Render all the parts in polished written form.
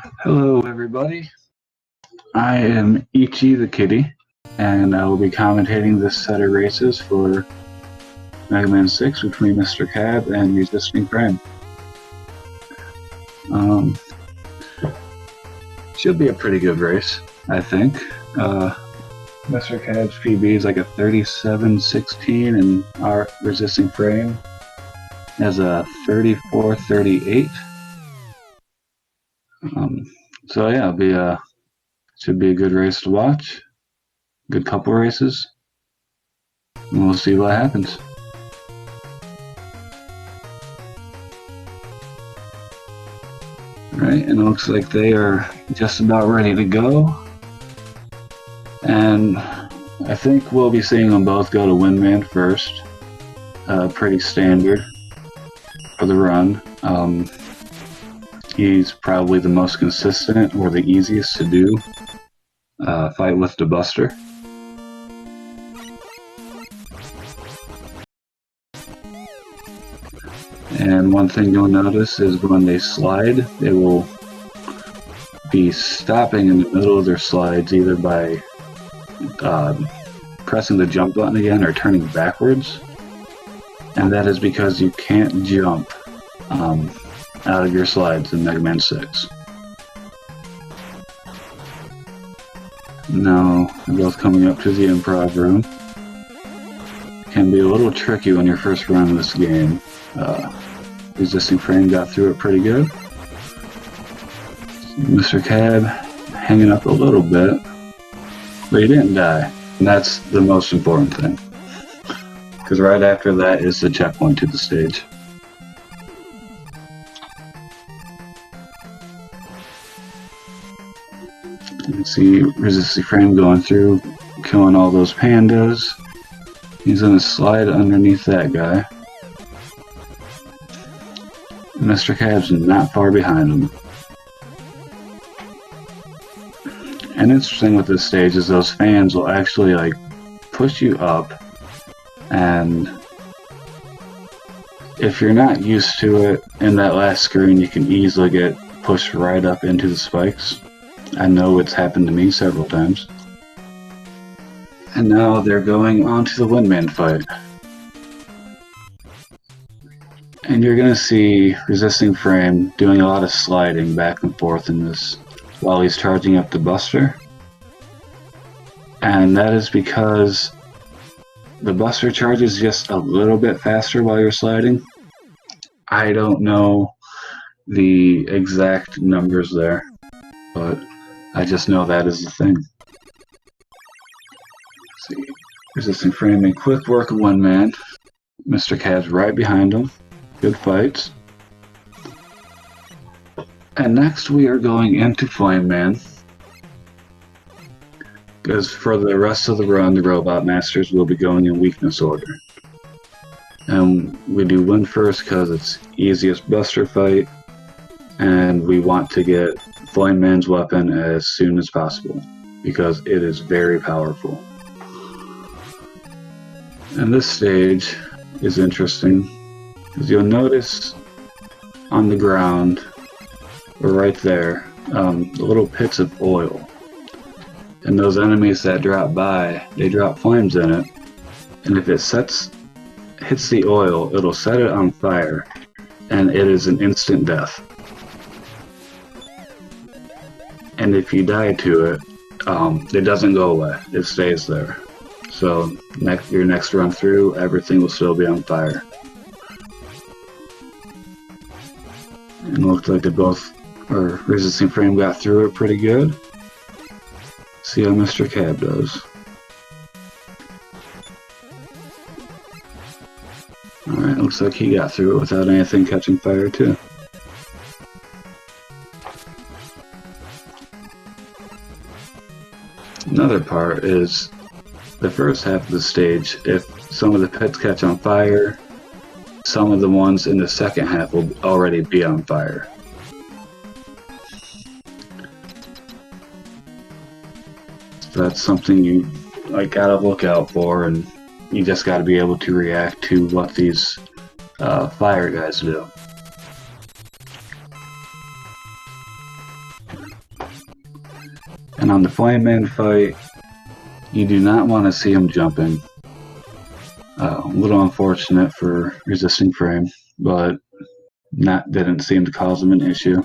Hello everybody, I am Ichi the Kitty, and I will be commentating this set of races for Mega Man 6 between MrCab and Resistingframe. Should be a pretty good race, I think. MrCab's PB is like a 37-16 and our Resistingframe has a 34-38. So yeah, should be a good race to watch. Good couple races. And we'll see what happens. Alright, and it looks like they are just about ready to go. And I think we'll be seeing them both go to Windman first. Pretty standard for the run. He's probably the most consistent or the easiest to do. Fight with the Buster. And one thing you'll notice is when they slide, they will be stopping in the middle of their slides either by pressing the jump button again or turning backwards. And that is because you can't jump out of your slides in Mega Man 6. Now, they're both coming up to the improv room. Can be a little tricky when you're first running this game. Resistingframe got through it pretty good. MrCab hanging up a little bit, but he didn't die, and that's the most important thing. Because right after that is the checkpoint to the stage. You can see Resistingframe going through, killing all those pandas. He's gonna slide underneath that guy. MrCab's not far behind him. And interesting with this stage is those fans will actually like push you up, and if you're not used to it, in that last screen you can easily get pushed right up into the spikes. I know it's happened to me several times. And now they're going on to the Windman fight. And you're going to see Resistingframe doing a lot of sliding back and forth in this while he's charging up the Buster. And that is because the Buster charges just a little bit faster while you're sliding. I don't know the exact numbers there, but I just know that is the thing. Let's see. Resistingframe made quick work of one man. MrCab's right behind him. Good fights. And next we are going into Flame Man. Because for the rest of the run, the Robot Masters will be going in weakness order. And we do win first because it's easiest Buster fight, and we want to get Flame Man's weapon as soon as possible, because it is very powerful. And this stage is interesting, because you'll notice on the ground, or right there, the little pits of oil. And those enemies that drop by, they drop flames in it, and if it hits the oil, it'll set it on fire, and it is an instant death. And if you die to it, it doesn't go away, it stays there. So your next run through, everything will still be on fire. And it looked like Resistingframe got through it pretty good. See how MrCab does. Alright, looks like he got through it without anything catching fire too. Another part is the first half of the stage. If some of the pits catch on fire, some of the ones in the second half will already be on fire. That's something you gotta look out for, and you just gotta be able to react to what these fire guys do. And on the Flame Man fight, you do not want to see him jumping. A little unfortunate for Resistingframe, but didn't seem to cause him an issue.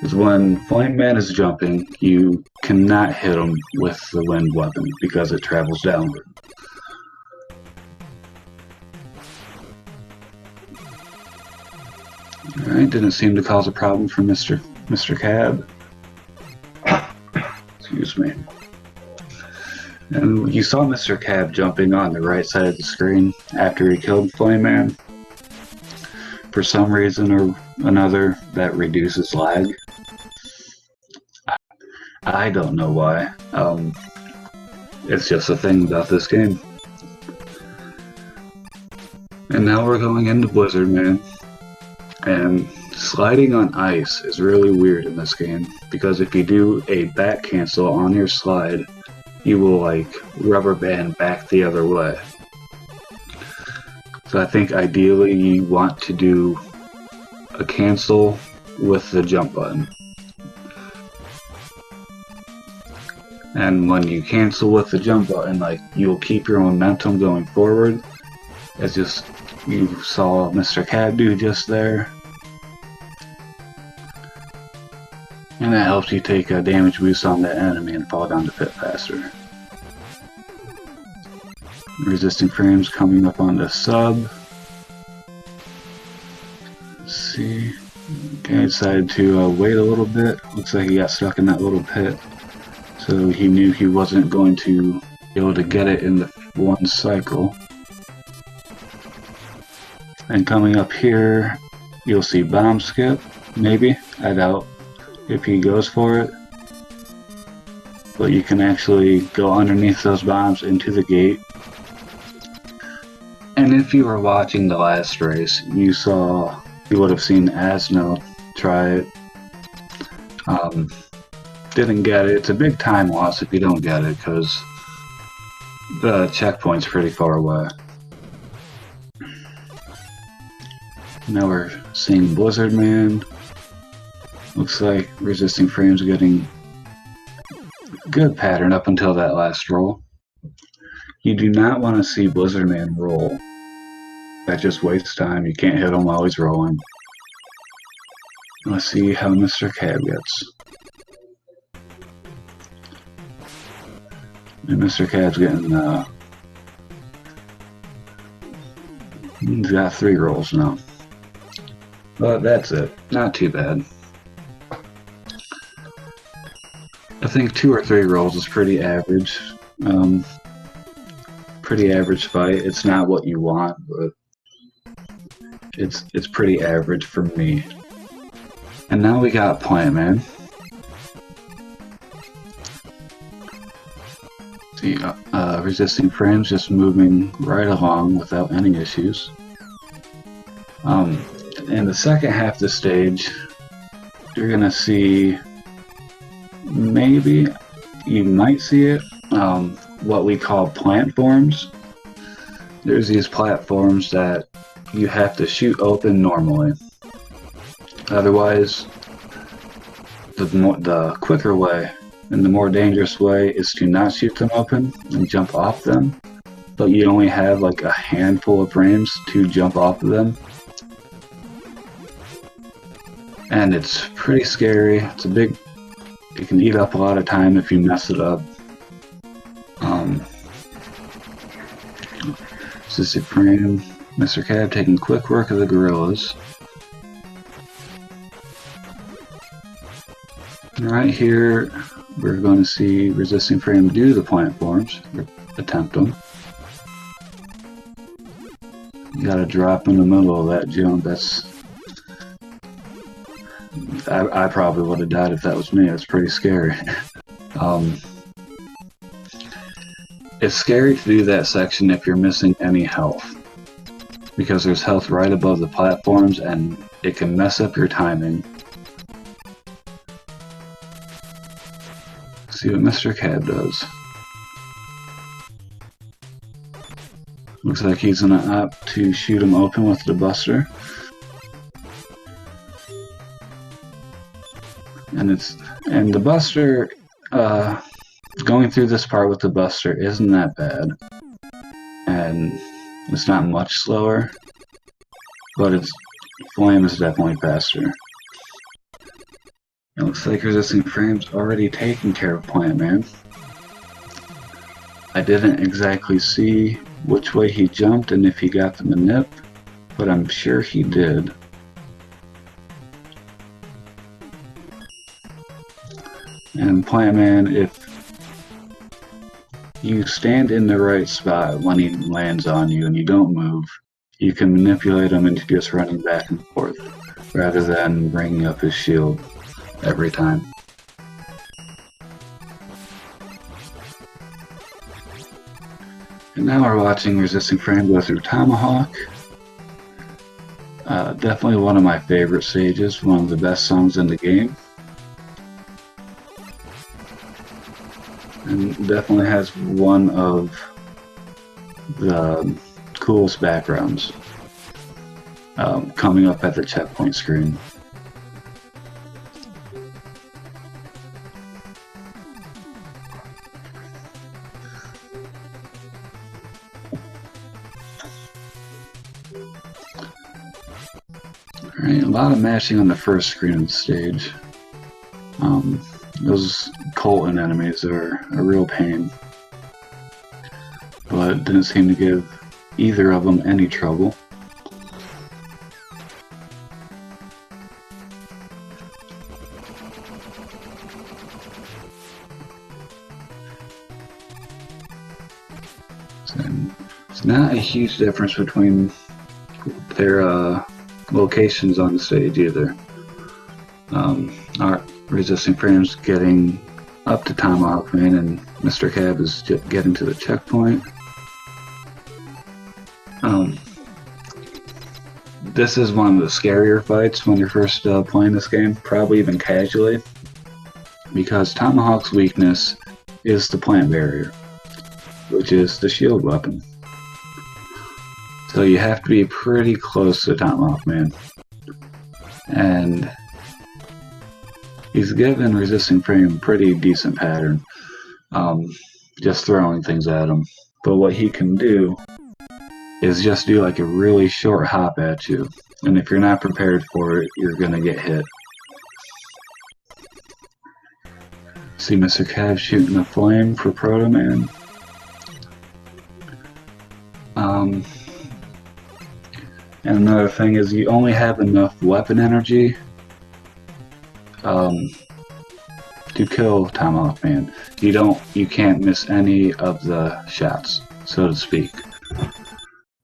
Because when Flame Man is jumping, you cannot hit him with the wind weapon because it travels downward. Alright, didn't seem to cause a problem for MrCab. Excuse me. And you saw MrCab jumping on the right side of the screen after he killed Flame Man. For some reason or another, that reduces lag. I don't know why. It's just a thing about this game. And now we're going into Blizzard Man. And sliding on ice is really weird in this game, because if you do a back cancel on your slide, you will like rubber band back the other way. So I think ideally you want to do a cancel with the jump button. And when you cancel with the jump button, like, you'll keep your momentum going forward, as just you saw MrCab do just there. And that helps you take a damage boost on that enemy and fall down the pit faster. Resistingframe's coming up on the sub. Let's see. Okay, I decided to wait a little bit. Looks like he got stuck in that little pit. So he knew he wasn't going to be able to get it in the one cycle. And coming up here, you'll see bomb skip, maybe. I doubt if he goes for it. But you can actually go underneath those bombs into the gate. And if you were watching the last race, you would have seen Asno try it. Didn't get it. It's a big time loss if you don't get it, because the checkpoint's pretty far away. Now we're seeing Blizzard Man. Looks like Resistingframe's getting a good pattern up until that last roll. You do not want to see Blizzard Man roll. That just wastes time. You can't hit him while he's rolling. Let's see how MrCab gets. And MrCab's getting, he's got 3 rolls now. But that's it. Not too bad. I think 2 or 3 rolls is pretty average. Pretty average fight. It's not what you want, but it's pretty average for me. And now we got Plant Man. See, Resistingframe's just moving right along without any issues. In the second half of the stage, you're gonna see, maybe, you might see it, what we call platforms. There's these platforms that you have to shoot open normally. Otherwise, the quicker way and the more dangerous way is to not shoot them open and jump off them. But you only have like a handful of frames to jump off of them. And it's pretty scary. It can eat up a lot of time if you mess it up. Resistingframe, MrCab taking quick work of the gorillas. Right here, we're going to see Resistingframe do the platforms, or attempt them. You gotta drop in the middle of that jump. I probably would have died if that was me. It's pretty scary. It's scary to do that section if you're missing any health, because there's health right above the platforms and it can mess up your timing. See what MrCab does. Looks like he's gonna opt to shoot him open with the Buster. And the Buster Going through this part with the Buster isn't that bad, and it's not much slower, but its flame is definitely faster. It looks like Resistingframe's already taking care of Plant Man. I didn't exactly see which way he jumped and if he got the manip, but I'm sure he did. And Plant Man, if you stand in the right spot when he lands on you and you don't move, you can manipulate him into just running back and forth, rather than bringing up his shield every time. And now we're watching Resistingframe go through Tomahawk. Definitely one of my favorite stages, one of the best songs in the game. And definitely has one of the coolest backgrounds coming up at the checkpoint screen. Alright, a lot of mashing on the first screen of the stage. Those Colton enemies are a real pain, but didn't seem to give either of them any trouble. So it's not a huge difference between their locations on the stage either. Our Resistingframe's getting up to Tomahawk Man, and MrCab is getting to the checkpoint. This is one of the scarier fights when you're first playing this game, probably even casually, because Tomahawk's weakness is the plant barrier, which is the shield weapon. So you have to be pretty close to Tomahawk Man. And he's given Resistingframe a pretty decent pattern, just throwing things at him. But what he can do is just do like a really short hop at you. And if you're not prepared for it, you're gonna get hit. See MrCab shooting a flame for Proto Man. And another thing is you only have enough weapon energy to kill Tomahawk Man. You can't miss any of the shots, so to speak.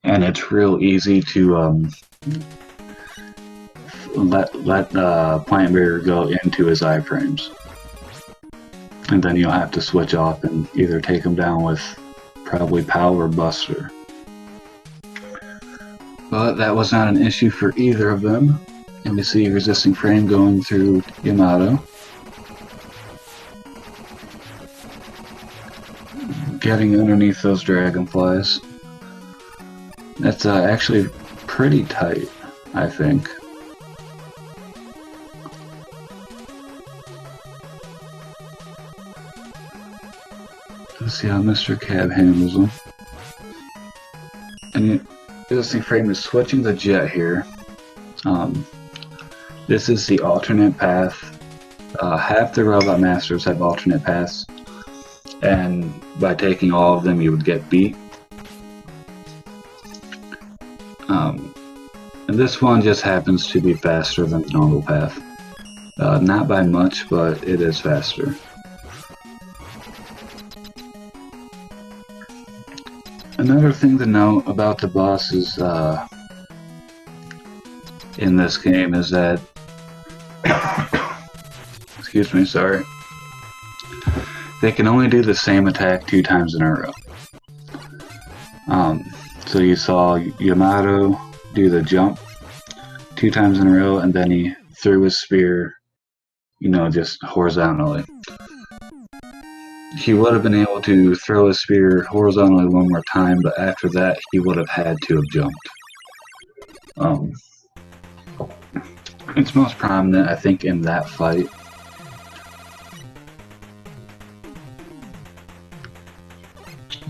And it's real easy to let Plant Barrier go into his iframes. And then you'll have to switch off and either take him down with probably Power or Buster. But that was not an issue for either of them. And we see Resistingframe going through Yamato. Getting underneath those dragonflies. That's actually pretty tight, I think. Let's see how MrCab handles them. And Resistingframe is switching the jet here. This is the alternate path. Half the Robot Masters have alternate paths, and by taking all of them you would get beat. And this one just happens to be faster than the normal path. Not by much, but it is faster. Another thing to note about the bosses in this game is that excuse me, sorry. They can only do the same attack 2 times in a row. So you saw Yamato do the jump 2 times in a row, and then he threw his spear, just horizontally. He would have been able to throw his spear horizontally one more time, but after that he would have had to have jumped. It's most prominent, I think, in that fight.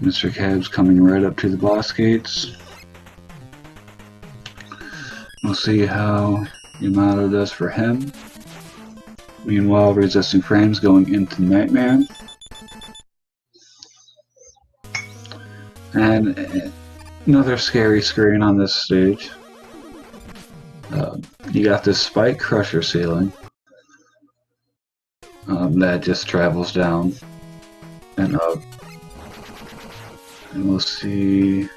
MrCab's coming right up to the boss gates. We'll see how Yamato does for him. Meanwhile, Resistingframe's going into Nightman. And another scary screen on this stage. You got this spike crusher ceiling that just travels down and up. And we'll see.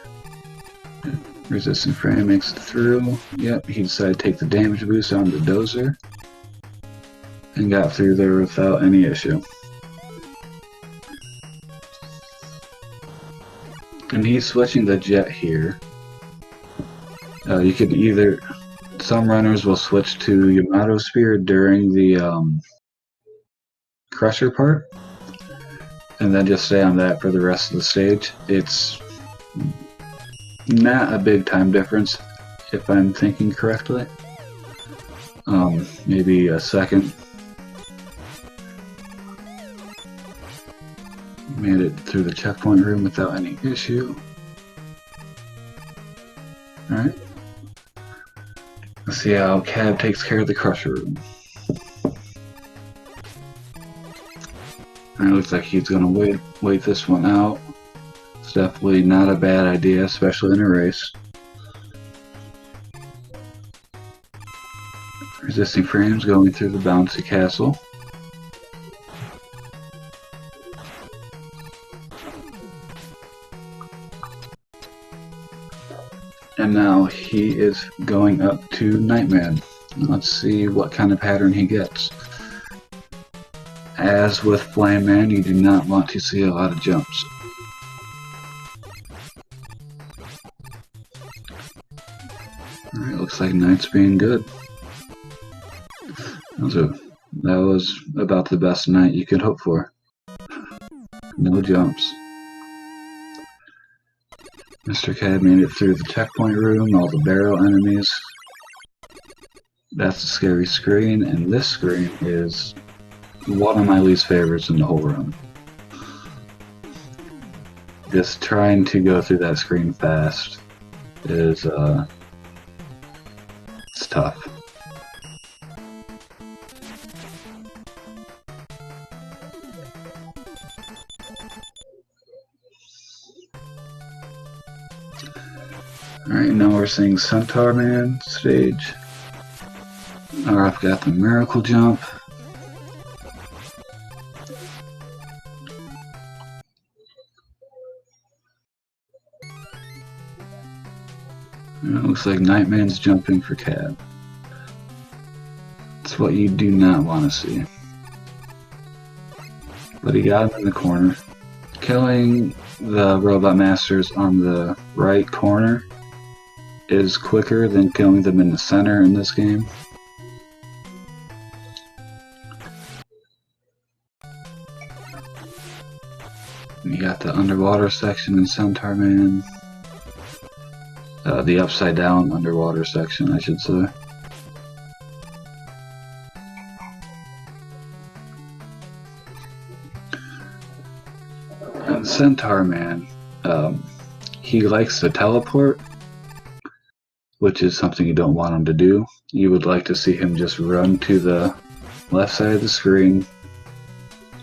Resistingframe makes it through. Yep, he decided to take the damage boost on the dozer and got through there without any issue. And he's switching the jet here. You could either... Some runners will switch to Yamato Spear during the crusher part, and then just stay on that for the rest of the stage. It's not a big time difference, if I'm thinking correctly. Maybe a second. Made it through the checkpoint room without any issue. Alright. Let's see how Cab takes care of the crusher room. Alright, looks like he's gonna wait this one out. It's definitely not a bad idea, especially in a race. Resistingframe's going through the bouncy castle. And now he is going up to Nightman. Let's see what kind of pattern he gets. As with Flame Man, you do not want to see a lot of jumps. Alright, looks like Knight's being good. That was about the best Knight you could hope for. No jumps. MrCab made it through the checkpoint room, all the barrel enemies. That's a scary screen, and this screen is one of my least favorites in the whole run. Just trying to go through that screen fast is, it's tough. Alright, now we're seeing Centaur Man stage. I've got the Miracle Jump. It looks like Nightman's jumping for Cab. It's what you do not want to see. But he got him in the corner. Killing the Robot Masters on the right corner is quicker than killing them in the center in this game. You got the underwater section in Centaur Man. The upside down underwater section, I should say. And Centaur Man, he likes to teleport, which is something you don't want him to do. You would like to see him just run to the left side of the screen,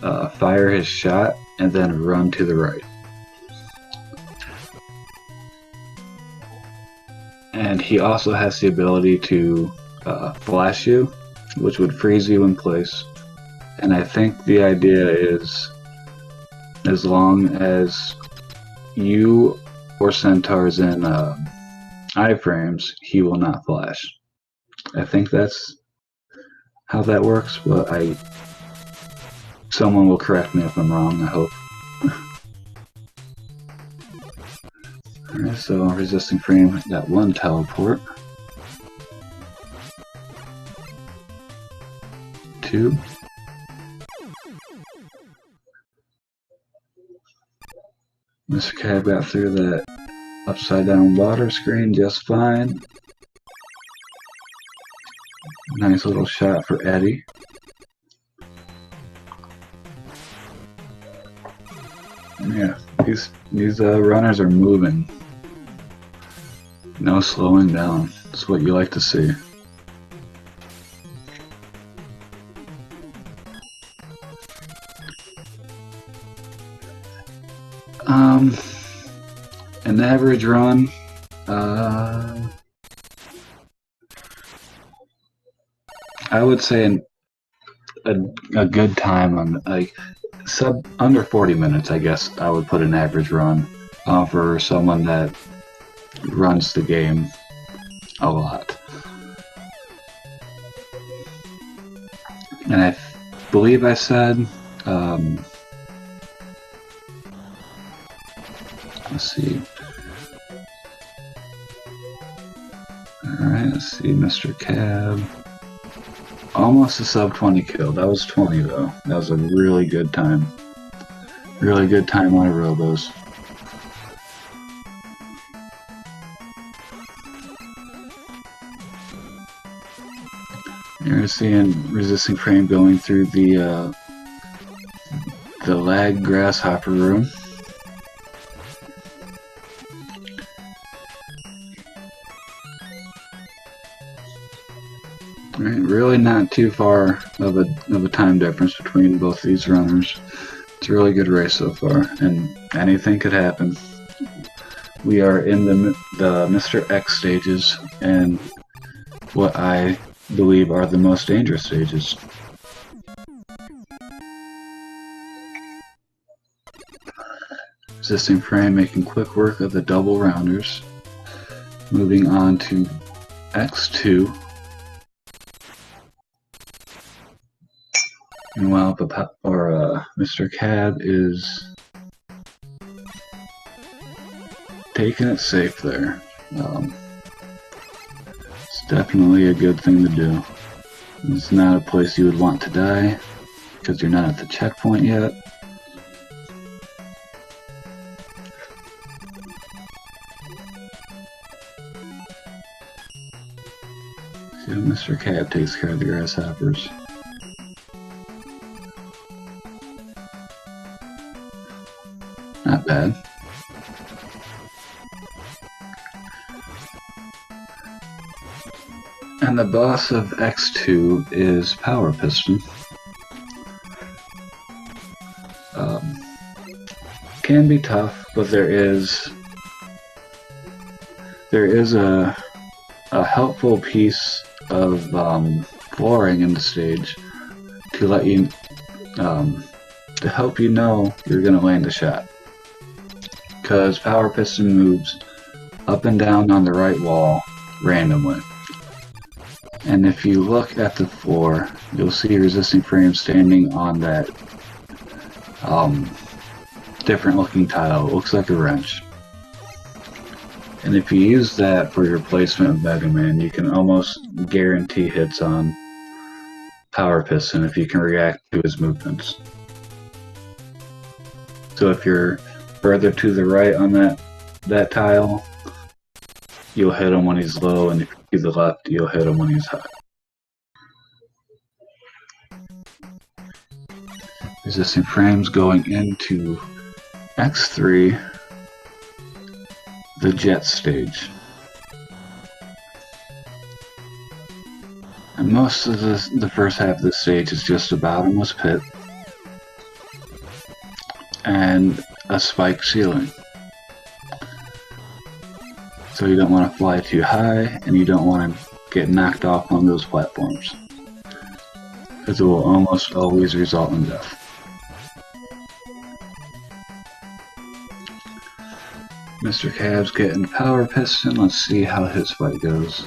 fire his shot, and then run to the right. And he also has the ability to flash you, which would freeze you in place. And I think the idea is, as long as you or Centaur's in iframes, he will not flash. I think that's how that works, but someone will correct me if I'm wrong, I hope. Alright, so Resistingframe got one teleport. 2. MrCab got through that upside down water screen just fine. Nice little shot for Eddie. Yeah, These runners are moving. No slowing down. That's what you like to see. An average run. I would say a good time on like under 40 minutes. I guess I would put an average run for someone that runs the game a lot. And I believe I said, let's see. Alright, let's see, MrCab. Almost a sub 20 kill. That was 20 though. That was a really good time. Really good time on a Robos. You're seeing Resistingframe going through the lag grasshopper room. Right, really not too far of a time difference between both these runners. It's a really good race so far, and anything could happen. We are in the Mr. X stages, and what I believe are the most dangerous stages. Resistingframe making quick work of the double rounders. Moving on to X2. Meanwhile, MrCab is taking it safe there. It's definitely a good thing to do. It's not a place you would want to die because you're not at the checkpoint yet. See how MrCab takes care of the grasshoppers. Not bad. And the boss of X2 is Power Piston. Can be tough, but there is a helpful piece of flooring in the stage to let you to help you know you're gonna land a shot. Because Power Piston moves up and down on the right wall randomly. And if you look at the floor, you'll see Resistingframe standing on that different looking tile. It looks like a wrench. And if you use that for your placement of Mega Man, you can almost guarantee hits on Power Piston if you can react to his movements. So if you're further to the right on that tile, you'll hit him when he's low, and if you're to the left, you'll hit him when he's high. Resistingframe's going into X3, the jet stage. And most of the first half of the stage is just a bottomless pit and a spike ceiling. So you don't want to fly too high, and you don't want to get knocked off on those platforms, because it will almost always result in death. MrCab's getting Power Piston. Let's see how his fight goes.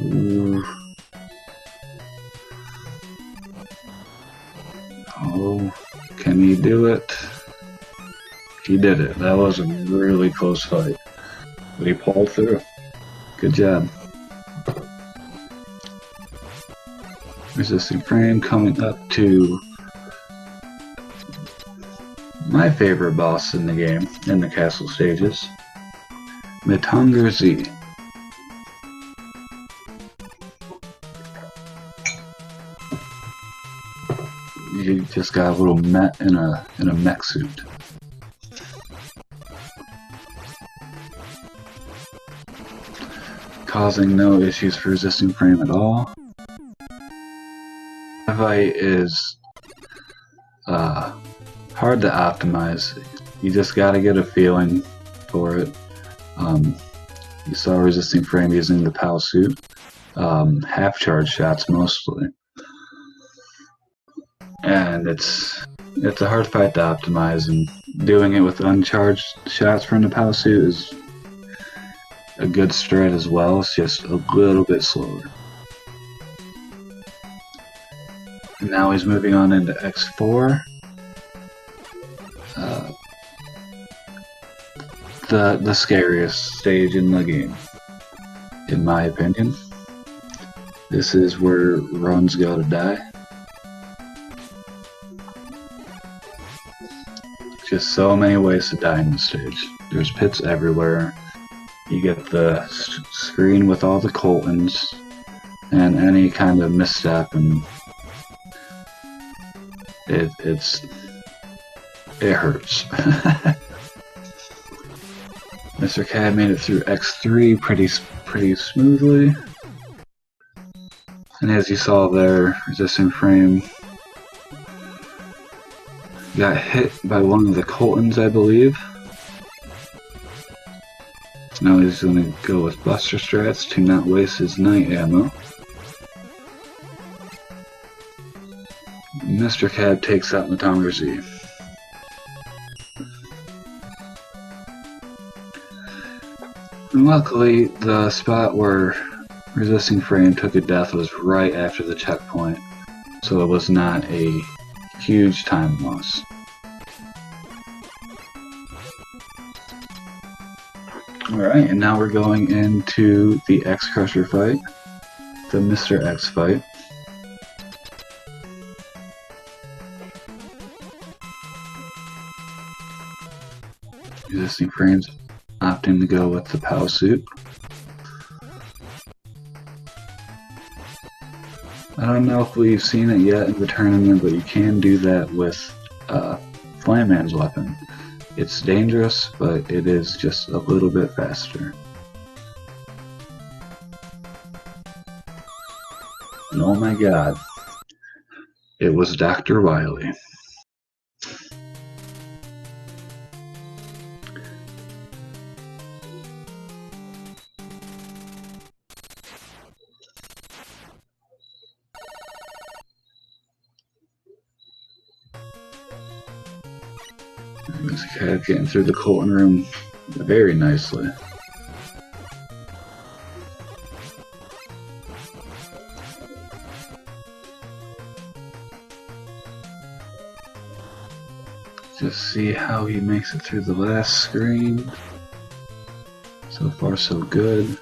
Ooh. Oh, can he do it? He did it. That was a really close fight, but he pulled through. Good job. Resistingframe coming up to my favorite boss in the game, in the castle stages. Z. You just got a little Met in a mech suit. Causing no issues for Resistingframe at all. Wily Fight is hard to optimize. You just gotta get a feeling for it. You saw Resistingframe using the PAL suit. Half charge shots mostly. And it's a hard fight to optimize, and doing it with uncharged shots from the PAL suit is a good strat as well. It's just a little bit slower. And now he's moving on into X4. The scariest stage in the game, in my opinion. This is where runs go to die. Just so many ways to die in this stage. There's pits everywhere. You get the screen with all the Coltons, and any kind of misstep, and it hurts. MrCab made it through X3 pretty smoothly. And as you saw there, Resistingframe got hit by one of the Coltons, I believe. Now he's going to go with Buster Strats to not waste his night ammo. MrCab takes out Z. And luckily, the spot where Resistingframe took a death was right after the checkpoint, so it was not a huge time loss. Alright, and now we're going into the X Crusher fight, the Mr. X fight. Resistingframe's opting to go with the PAL suit. I don't know if we've seen it yet in the tournament, but you can do that with Flame Man's weapon. It's dangerous, but it is just a little bit faster. And oh my god, it was Dr. Wily. MrCab getting through the Colton room very nicely. Just see how he makes it through the last screen. So far so good.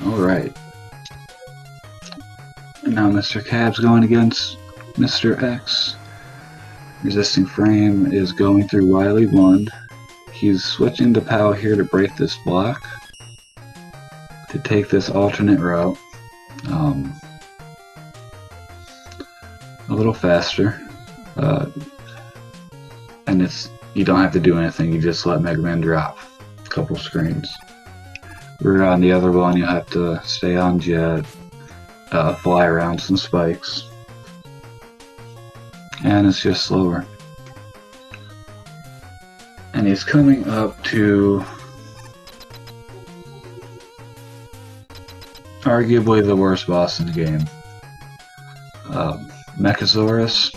Alright. And now MrCab's going against Mr. X. Resistingframe is going through Wily 1. He's switching to PAL here to break this block, to take this alternate route a little faster. And you don't have to do anything, you just let Mega Man drop a couple screens. We're on the other one, you have to stay on jet, fly around some spikes. And it's just slower. And he's coming up to arguably the worst boss in the game. Mechasaurus.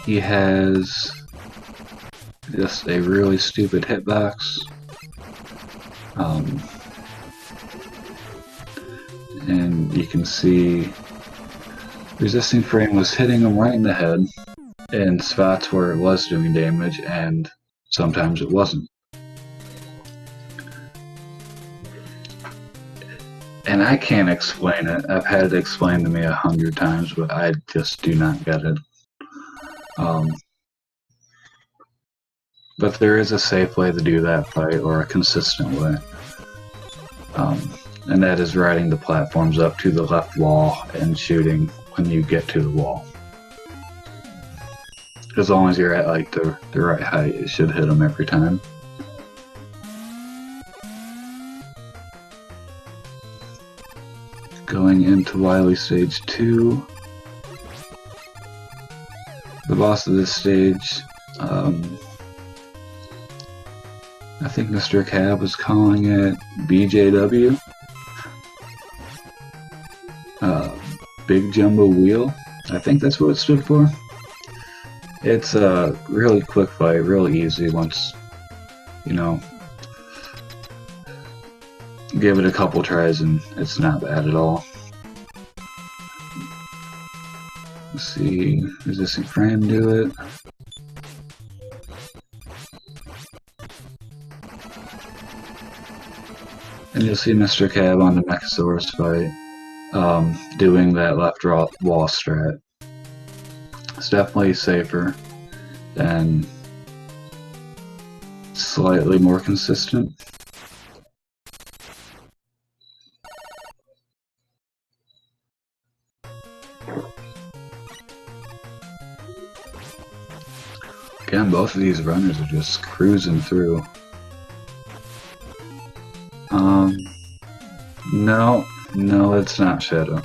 He has just a really stupid hitbox. And you can see Resistingframe was hitting him right in the head in spots where it was doing damage, and sometimes it wasn't. And I can't explain it. I've had it explained to me 100 times, but I just do not get it. But there is a safe way to do that fight, or a consistent way. And that is riding the platforms up to the left wall and shooting when you get to the wall. As long as you're at like the right height, it should hit them every time. Going into Wily Stage 2. The boss of this stage, I think MrCab was calling it BJW. Big Jumbo Wheel. I think that's what it stood for. It's a really quick fight, real easy once, you know, give it a couple tries and it's not bad at all. Let's see, Resistingframe do it. And you'll see MrCab on the Mechasaurus fight, doing that left wall strat. It's definitely safer and slightly more consistent. Again, both of these runners are just cruising through. No, it's not Shadow.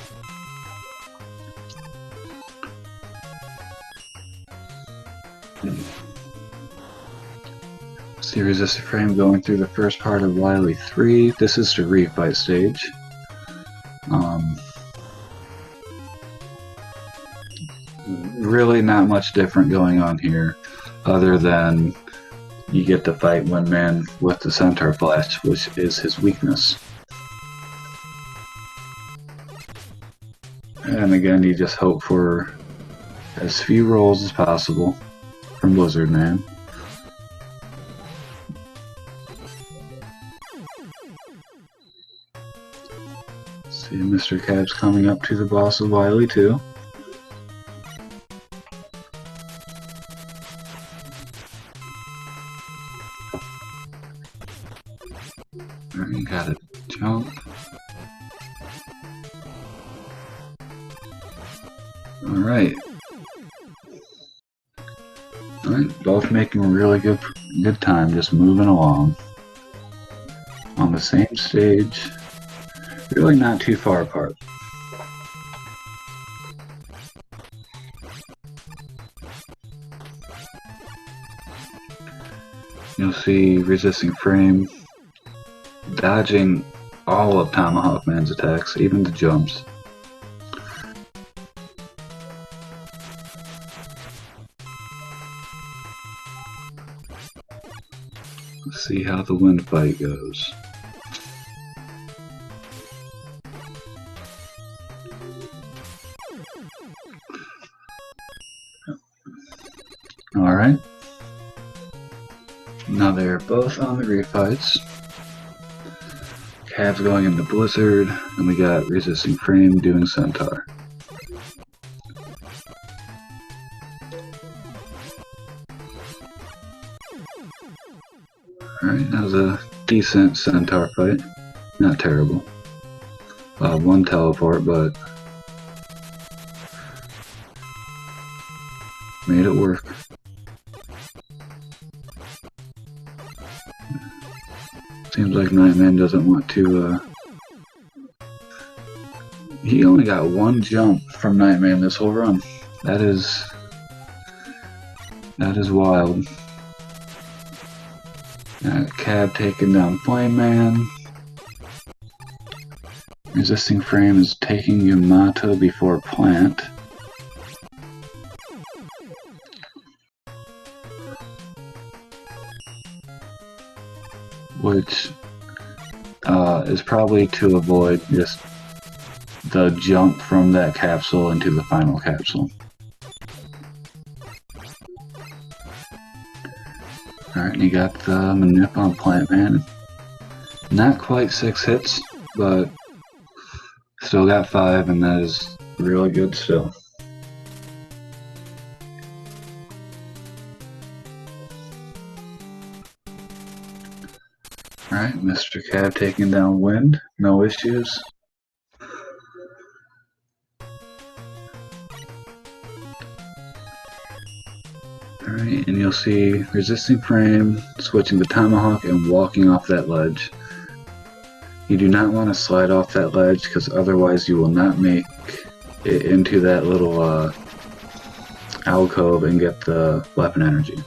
See Resistingframe going through the first part of Wily 3. This is the refight stage. Really not much different going on here, other than you get to fight one man with the Centaur Flash, which is his weakness. And again, you just hope for as few rolls as possible from Blizzard Man. See, MrCab's coming up to the boss of Wily 2. Alright, gotta jump. Alright. Alright, both making really good time, just moving along. On the same stage. Really not too far apart. You'll see Resistingframe dodging all of Tomahawk Man's attacks, even the jumps. Let's see how the wind fight goes. Alright. Now they're both on the refights. Cab's going into Blizzard, and we got Resistingframe doing Centaur. Alright, that was a decent Centaur fight. Not terrible. One teleport, but made it work. Seems like Nightman doesn't want to, he only got one jump from Nightman this whole run. That is wild. Cab taking down Flame Man. Resistingframe is taking Yamato before Plant. Which is probably to avoid just the jump from that capsule into the final capsule. Alright, and you got the Manip on Plant Man. Not quite 6 hits, but still got 5, and that is really good still. Alright, MrCab taking down Wind, no issues. Alright, and you'll see Resistingframe switching to Tomahawk and walking off that ledge. You do not want to slide off that ledge because otherwise you will not make it into that little alcove and get the weapon energy.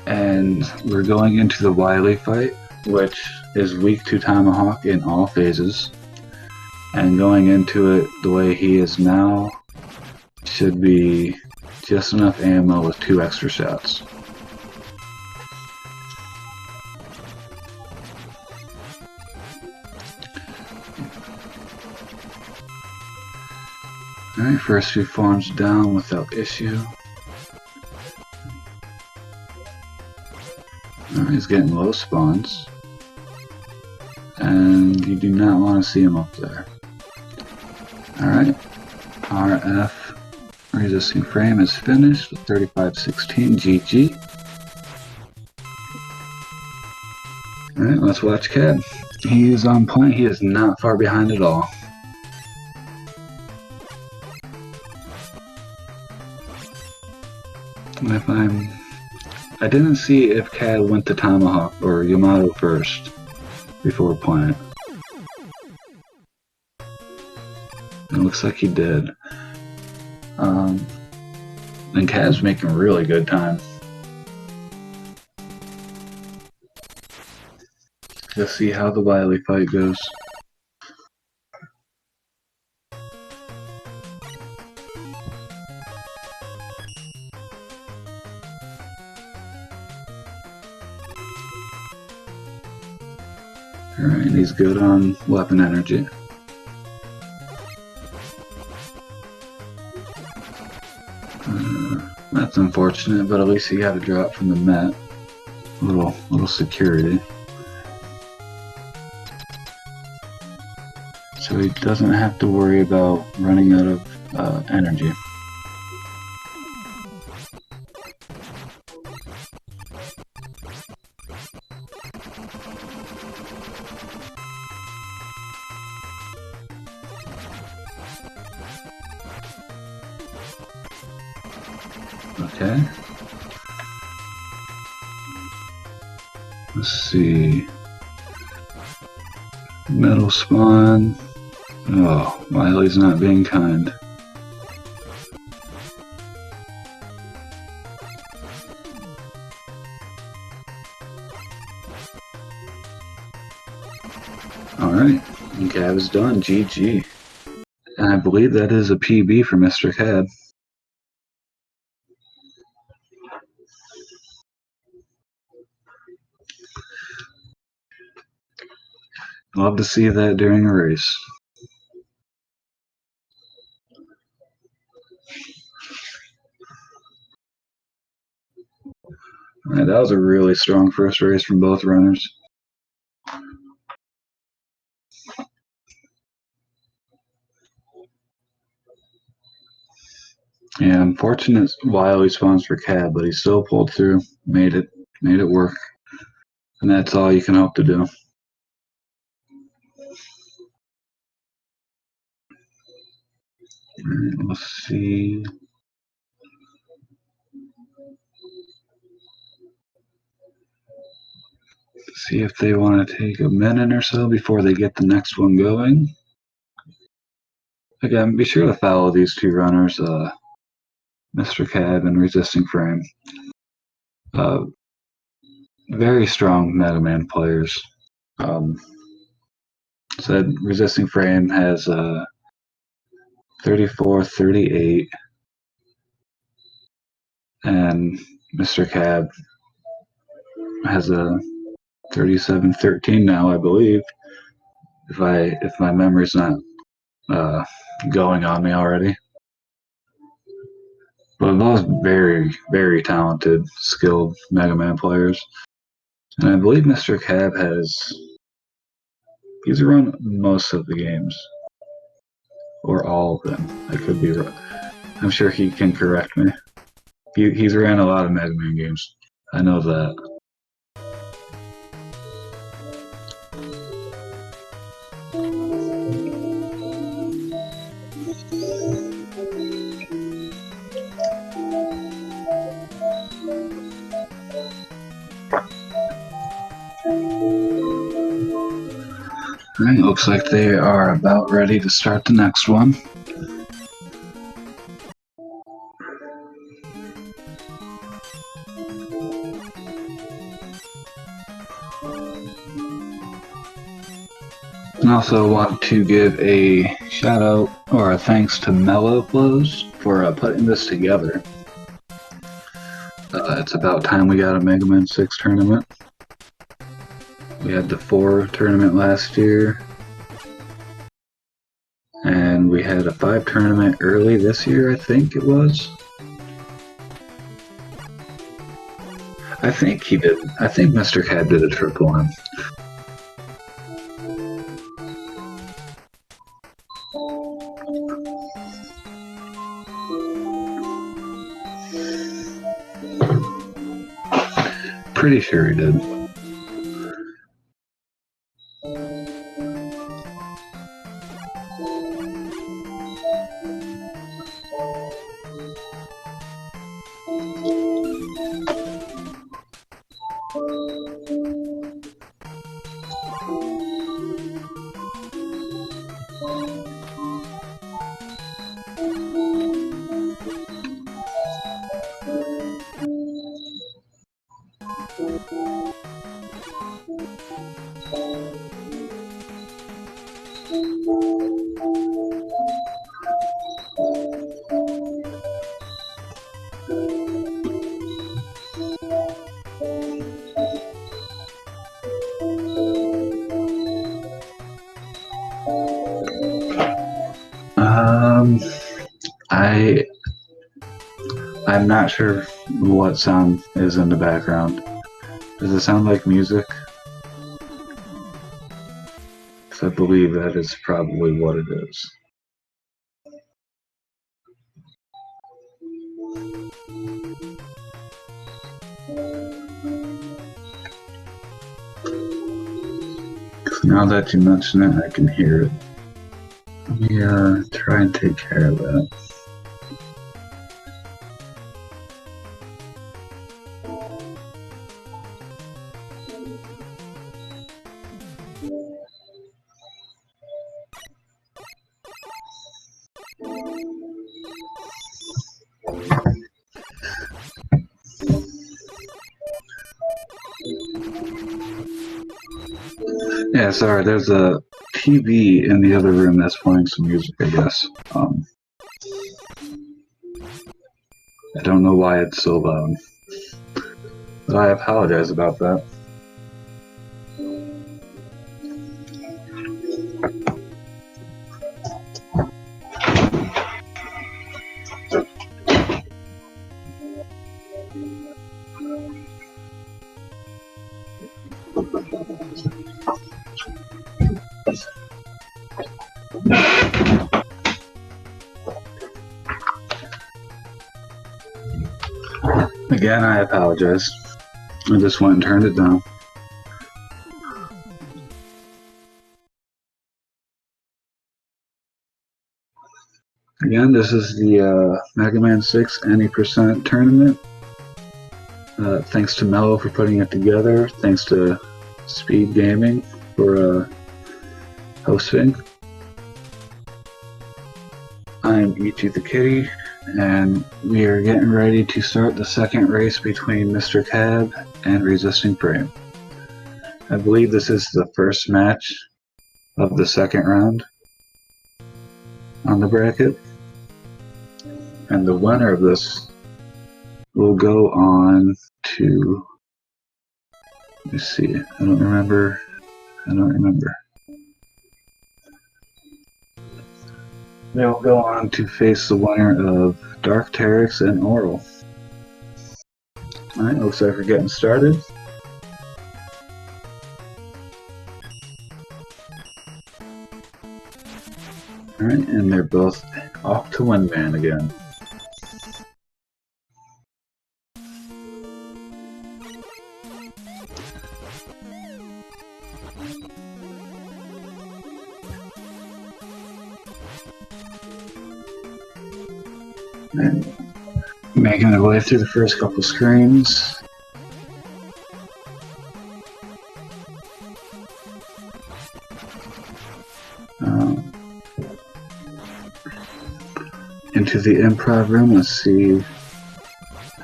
And we're going into the Wily Fight, which is weak to Tomahawk in all phases. And going into it the way he is now should be just enough ammo with 2 extra shots. Alright, first few farms down without issue. Alright, he's getting low spawns. And you do not want to see him up there. Alright, RF Resistingframe is finished with 35-16, GG. Alright, let's watch Cab. He is on point, he is not far behind at all. I didn't see if Cad went to Tomahawk or Yamato first before playing. It looks like he did. And Cad's making really good time. Let's see how the Wily Fight goes. Alright, he's good on weapon energy. That's unfortunate, but at least he got a drop from the Met. Little security. So he doesn't have to worry about running out of energy. Okay. Let's see. Metal spawn. Oh, Wily's not being kind. Alright, Cab is done. GG. And I believe that is a PB for MrCab. Love to see that during a race. Alright, that was a really strong first race from both runners. Yeah, unfortunate Wily spawns for Cab, but he still pulled through, made it work. And that's all you can hope to do. Alright, let's see. See if they want to take a minute or so before they get the next one going. Again, be sure to follow these two runners, MrCab and Resistingframe. Very strong Mega Man players. Said Resistingframe has 34-38, and MrCab has a 37-13 now, I believe. If my memory's not going on me already. But both very, very talented, skilled Mega Man players. And I believe MrCab he's run most of the games. Or all of them. I could be wrong. I'm sure he can correct me. He's ran a lot of Mega Man games. I know that. Alright, looks like they are about ready to start the next one. And also want to give a shout out or a thanks to Mellow Flows for putting this together. It's about time we got a Mega Man 6 tournament. We had the 4 tournament last year, and we had a 5 tournament early this year, I think it was. I think he did. I think MrCab did a triple one. Pretty sure he did. I'm not sure what sound is in the background. Does it sound like music? Because I believe that is probably what it is. Now that you mention it, I can hear it. Let me try and take care of that. Yeah, sorry, there's a TV in the other room that's playing some music, I guess. I don't know why it's so loud, but I apologize about that. Again, I apologize. I just went and turned it down. Again, this is the Mega Man 6 Any% tournament. Thanks to Mello for putting it together. Thanks to SpeedGaming for hosting. I'm Ichi the Kitty, and we are getting ready to start the second race between MrCab and Resistingframe. I believe this is the first match of the second round on the bracket, and the winner of this will go on to, let me see, I don't remember. They will go on to face the winner of Dark Terex and Oral. Alright, looks like we're getting started. Alright, and they're both off to Windman again. And making our way through the first couple screens. Into the improv room. Let's see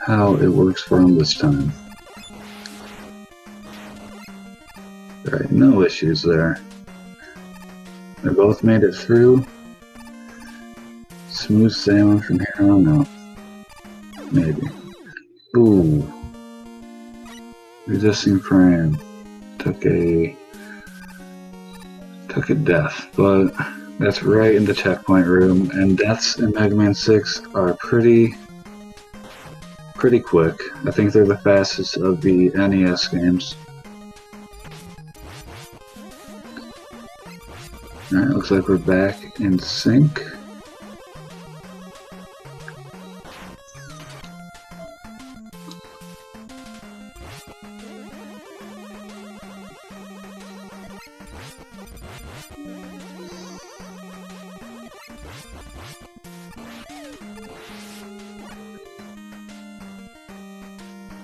how it works for him this time. Alright, no issues there. They both made it through. Smooth sailing from here on out. Maybe. Ooh. Resistingframe. Took a death, but that's right in the checkpoint room, and deaths in Mega Man 6 are pretty quick. I think they're the fastest of the NES games. Alright, looks like we're back in sync.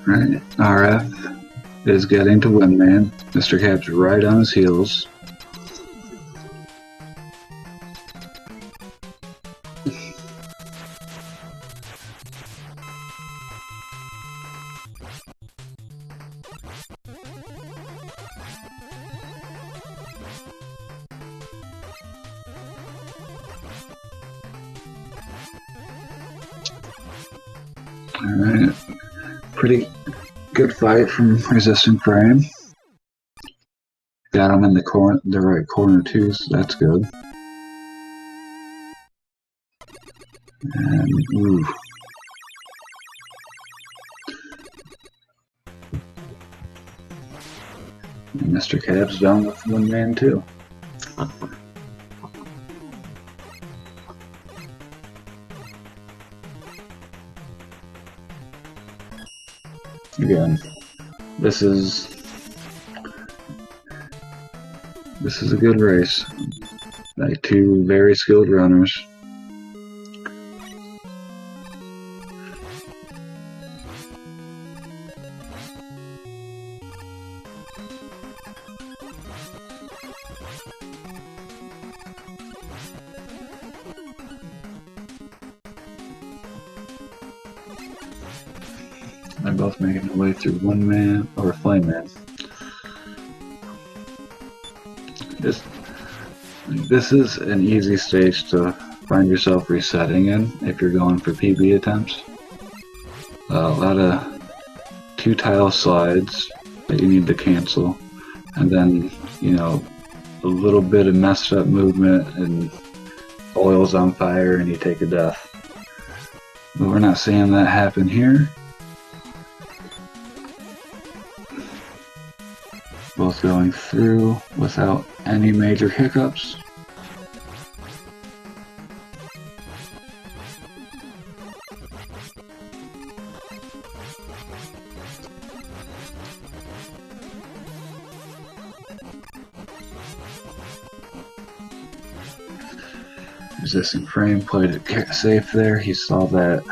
Right, RF is getting to Windman. MrCab's right on his heels. Alright, pretty good fight from Resistingframe. Got him in the right corner too, so that's good. And ooh. And MrCab's done with one man too. Again, this is a good race. Like two very skilled runners. They're both making their way through one man or flame man. This is an easy stage to find yourself resetting in if you're going for PB attempts. A lot of 2 tile slides that you need to cancel, and then, you know, a little bit of messed up movement and oil's on fire and you take a death. But we're not seeing that happen here. Both going through without any major hiccups. Resistingframe played it safe there. He saw that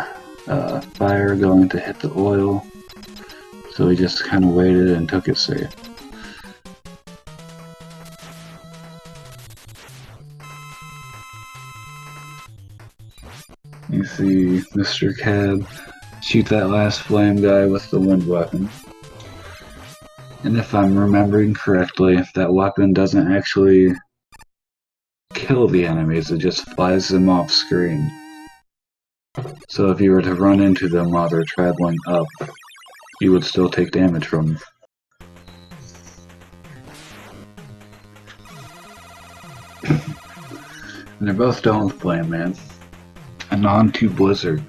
fire going to hit the oil, so he just kind of waited and took it safe. You see MrCab shoot that last flame guy with the wind weapon. And if I'm remembering correctly, that weapon doesn't actually kill the enemies, it just flies them off screen. So if you were to run into them while they're traveling up, you would still take damage from them. And they're both done with Flame Man. And on to Blizzard.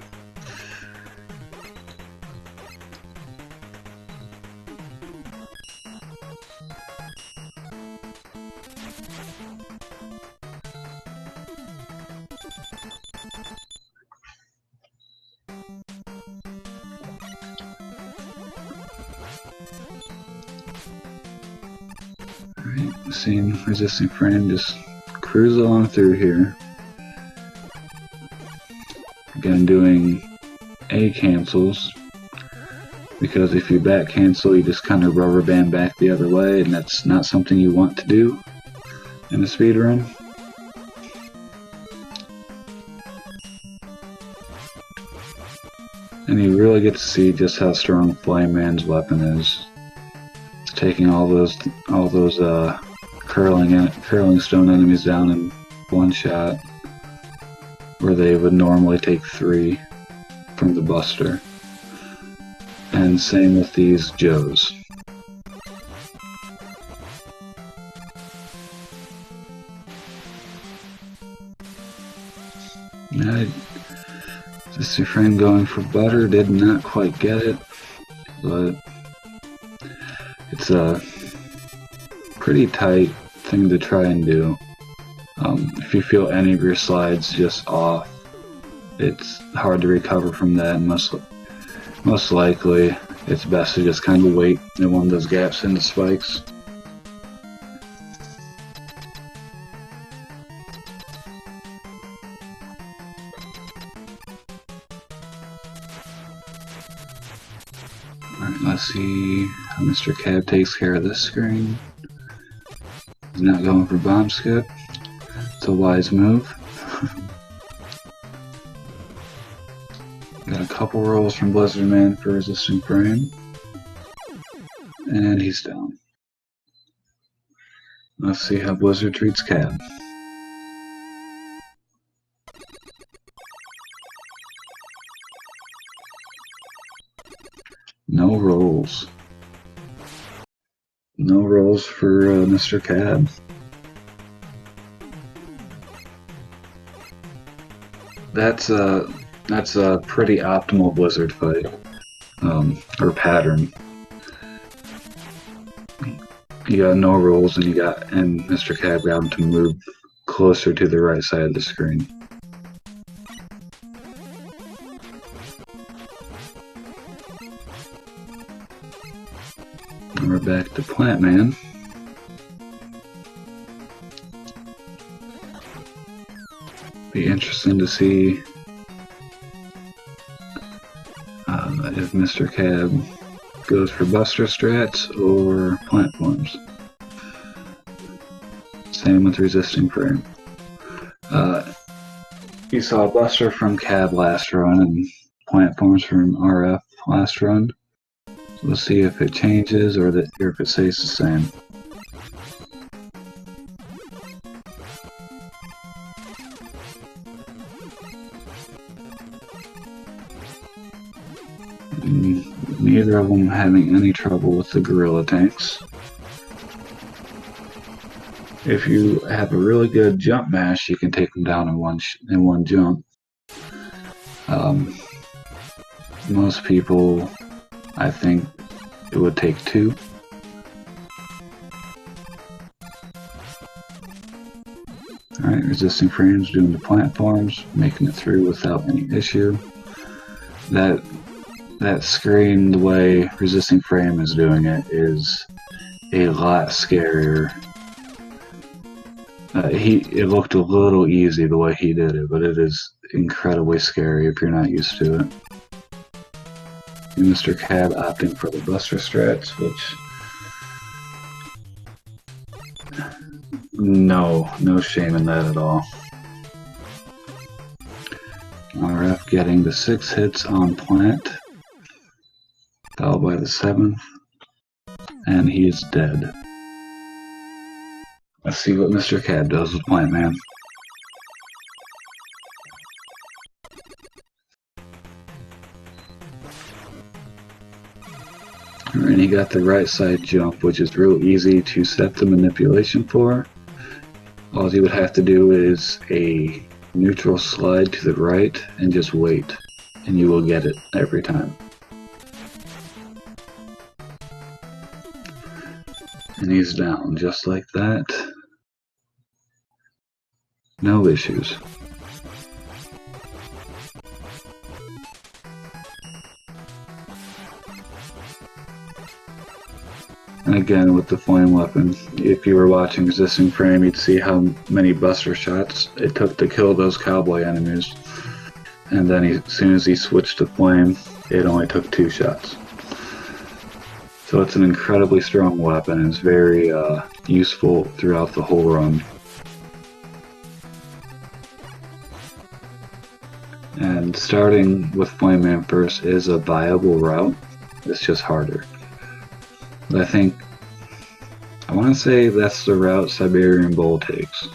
Alright, seeing Resistingframe just cruise along through here. Again, doing A cancels, because if you back cancel, you just kind of rubber band back the other way, and that's not something you want to do in a speedrun. And you really get to see just how strong Flame Man's weapon is. It's taking all those curling stone enemies down in one shot, where they would normally take 3 from the Buster. And same with these Joes. Resistingframe going for butter, did not quite get it, but it's a pretty tight thing to try and do. If you feel any of your slides just off, it's hard to recover from that, and most likely it's best to just kind of wait in one of those gaps in the spikes. Alright, let's see how MrCab takes care of this screen. He's not going for bomb skip. It's a wise move. Got a couple rolls from Blizzard Man for Resistingframe. And he's down. Let's see how Blizzard treats Cab. No rolls. No rolls for MrCab. That's a pretty optimal Blizzard fight, or pattern. You got no rolls, and MrCab got him to move closer to the right side of the screen. And we're back to Plant Man. Be interesting to see if MrCab goes for Buster strats or plant forms. Same with Resistingframe. You saw Buster from Cab last run and plant forms from RF last run. So we'll see if it changes or if it stays the same. Neither of them having any trouble with the gorilla tanks. If you have a really good jump mash, you can take them down in one jump. Most people, I think, it would take 2. Alright, Resistingframe's doing the plant forms, making it through without any issue. That screen, the way Resistingframe is doing it, is a lot scarier. It looked a little easy the way he did it, but it is incredibly scary if you're not used to it. And MrCab opting for the Buster strats, which... No shame in that at all. RF getting the 6 hits on Plant, followed by the 7th, and he is dead. Let's see what MrCab does with Plant Man. And he got the right side jump, which is real easy to set the manipulation for. All you would have to do is a neutral slide to the right and just wait, and you will get it every time. And he's down just like that. No issues. And again, with the flame weapon, if you were watching Resistingframe, you'd see how many Buster shots it took to kill those cowboy enemies. and then as soon as he switched to flame, it only took 2 shots. So it's an incredibly strong weapon. It's very useful throughout the whole run. And starting with Flame Man first is a viable route. It's just harder. But I want to say that's the route Siberian Bull takes.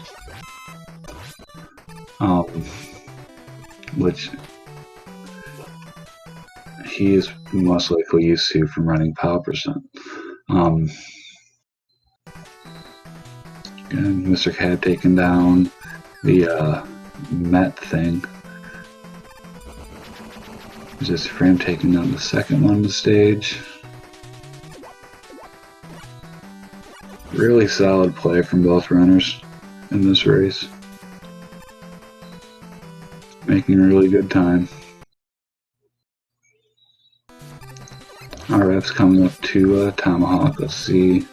Which he is most likely used to from running power percent. Again, MrCab taking down the Met thing. Resistingframe taking down the second one on the stage. Really solid play from both runners in this race. Making really good time. Our ref's coming up to Tomahawk. Let's see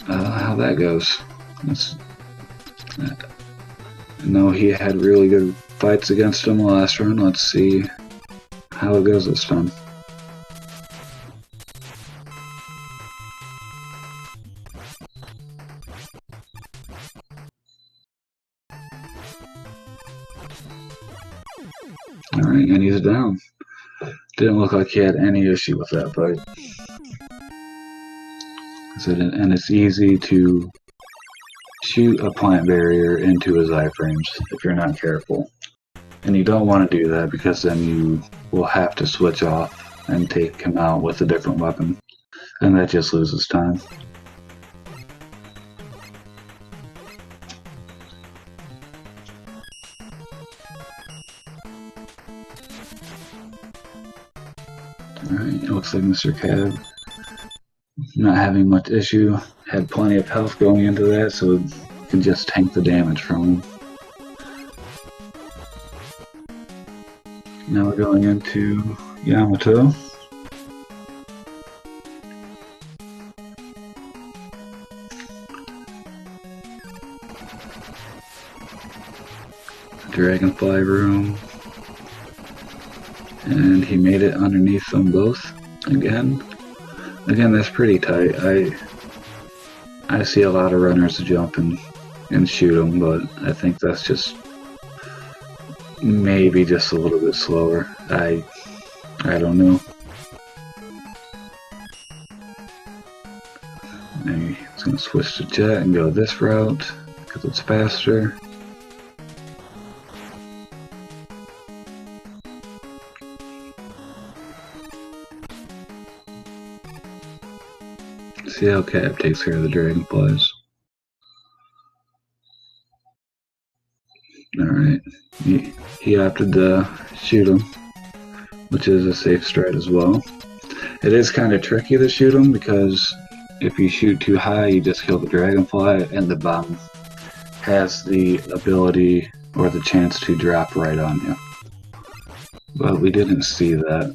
how that goes. I know he had really good fights against him last run. Let's see how it goes this time. Alright, and he's down. Didn't look like he had any issue with that fight. And it's easy to shoot a plant barrier into his iframes if you're not careful. And you don't want to do that because then you will have to switch off and take him out with a different weapon. And that just loses time. Alright, it looks like MrCab not having much issue, had plenty of health going into that, so it can just tank the damage from him. Now we're going into Yamato. Dragonfly room. And he made it underneath them both again. Again, that's pretty tight. I see a lot of runners jump and shoot them, but I think that's just maybe just a little bit slower. I don't know. Maybe it's gonna switch to jet and go this route because it's faster. See how Cab takes care of the Dragonflies. Alright, he opted to shoot him, which is a safe strat as well. It is kind of tricky to shoot him because if you shoot too high, you just kill the Dragonfly, and the bomb has the ability or the chance to drop right on you. But we didn't see that.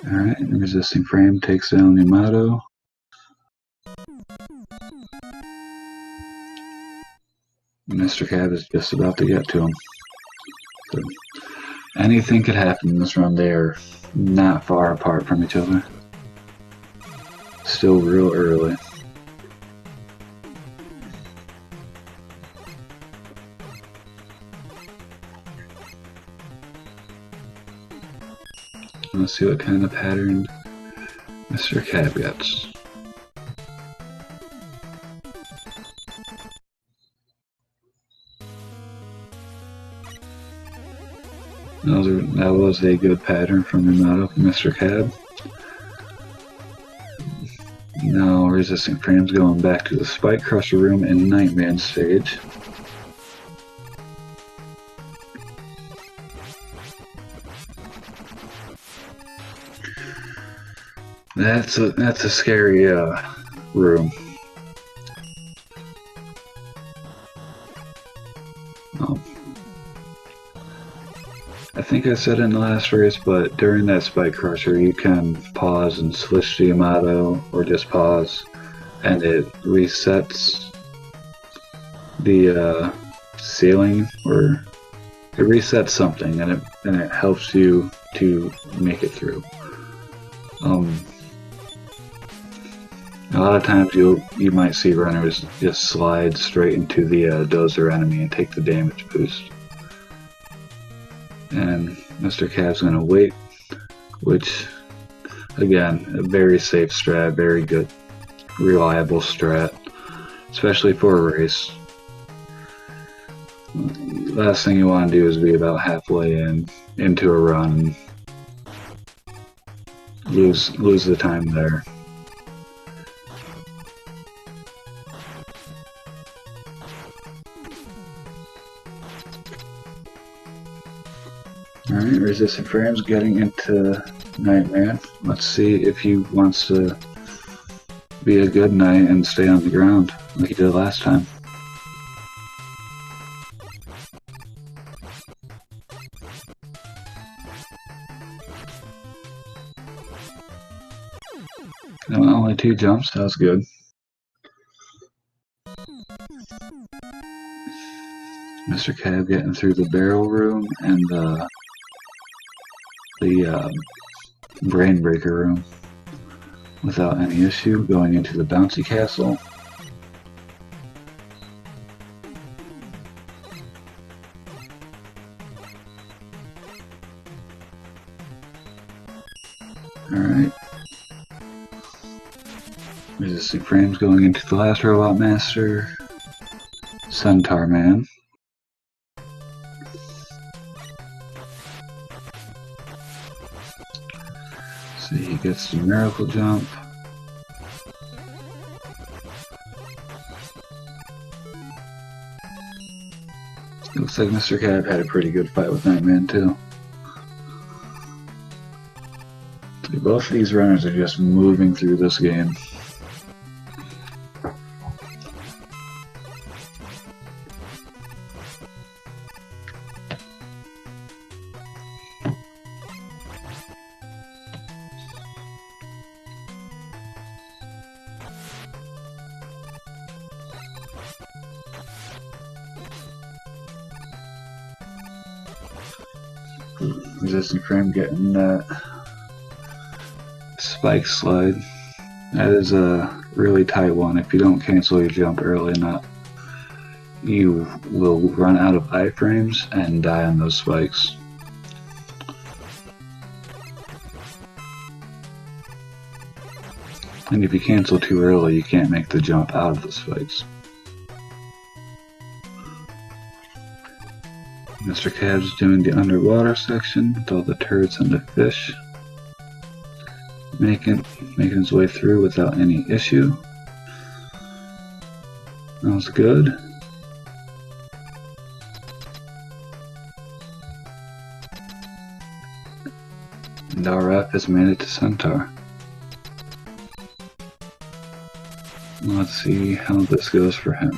Alright, Resistingframe takes down Yamato. MrCab is just about to get to him. So, anything could happen in this run. They are not far apart from each other. Still real early. Let's see what kind of pattern MrCab gets. That was a good pattern from Yamato from MrCab. Now Resistingframe's going back to the Spike Crusher room and Nightman stage. That's a scary room. I think I said in the last race, but during that Spike Crusher you can pause and switch to Yamato, or just pause and it resets the ceiling, or it resets something, and it helps you to make it through. A lot of times you might see runners just slide straight into the dozer enemy and take the damage boost. And MrCab's going to wait, which, again, a very safe strat, very good, reliable strat, especially for a race. Last thing you want to do is be about halfway into a run and lose the time there. Alright, Resistingframe's getting into Nightmare. Let's see if he wants to be a good knight and stay on the ground like he did last time. Only 2 jumps, that was good. MrCab getting through the barrel room and the brain breaker room without any issue, going into the bouncy castle. Alright. Resistingframe's going into the last robot master, Centaur Man. So he gets the miracle jump. Looks like MrCab had a pretty good fight with Nightman too. Both of these runners are just moving through this game. Resistingframe getting that spike slide. That is a really tight one. If you don't cancel your jump early enough, you will run out of iframes and die on those spikes. And if you cancel too early, you can't make the jump out of the spikes. MrCab's doing the underwater section with all the turrets and the fish. Making his way through without any issue. That was good. And our ref has made it to Centaur. Let's see how this goes for him.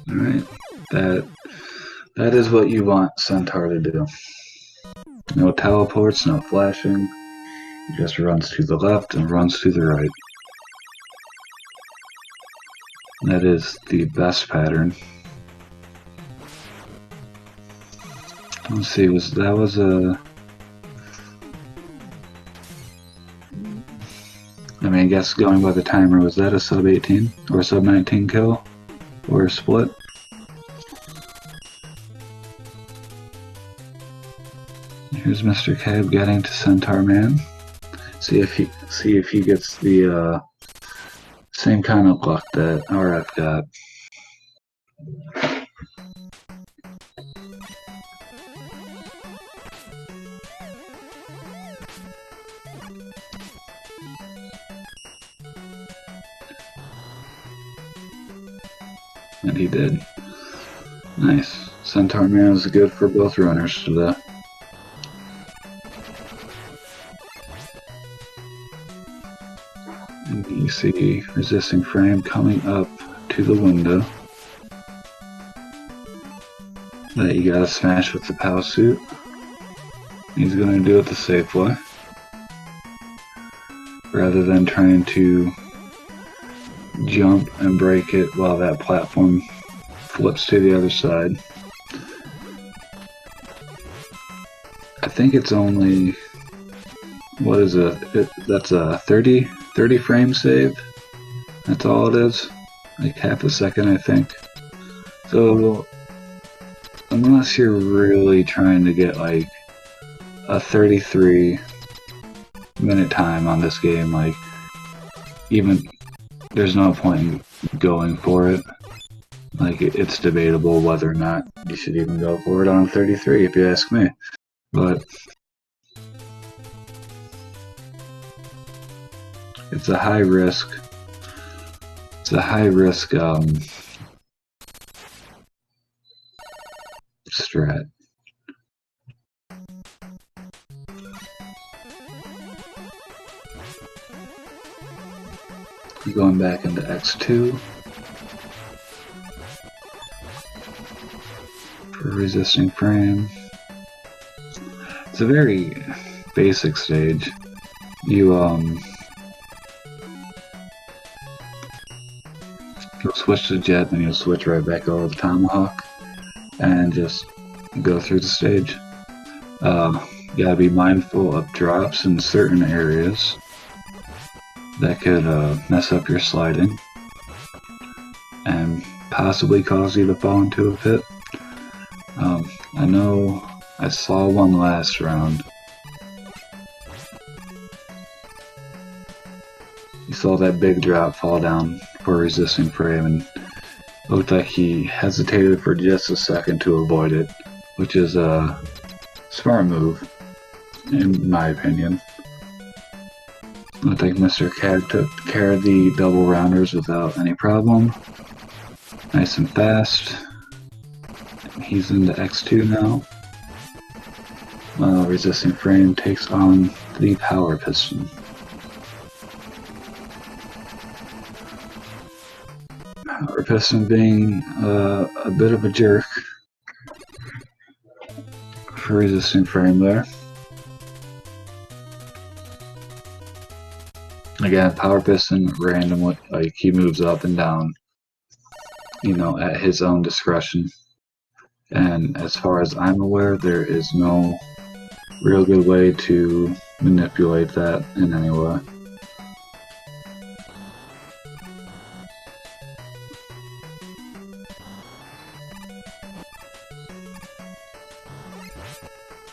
Alright, that is what you want Centaur to do. No teleports, no flashing. He just runs to the left and runs to the right. That is the best pattern. Let's see, that was a... I guess going by the timer, was that a sub 18 or sub 19 kill? Or a split? Here's MrCab getting to Centaur Man. See if he gets the same kind of luck that RF got. And he did. Nice. Centaur Man is good for both runners today. And you see Resistingframe coming up to the window that you gotta smash with the power suit. He's going to do it the safe way, rather than trying to jump and break it while that platform flips to the other side. I think it's only, what is it? That's a 30 frame save. That's all it is. Like half a second, I think. So unless you're really trying to get like a 33-minute time on this game, like even there's no point in going for it. Like it's debatable whether or not you should even go for it on 33, if you ask me. But it's a high risk. It's a high risk strat. Going back into X2 for resisting frame. It's a very basic stage. You'll switch to jet, then you'll switch right back over the tomahawk, and just go through the stage. You gotta be mindful of drops in certain areas that could mess up your sliding and possibly cause you to fall into a pit. I know I saw one last round. You saw that big drop fall down for resisting frame, and it looked like he hesitated for just a second to avoid it, which is a smart move, in my opinion. I think MrCab took care of the double rounders without any problem. Nice and fast. He's into X2 now. Resisting frame takes on the power piston. Power piston being a bit of a jerk for resisting frame there. Again, power piston randomly, like he moves up and down, you know, at his own discretion. And as far as I'm aware, there is no real good way to manipulate that in any way.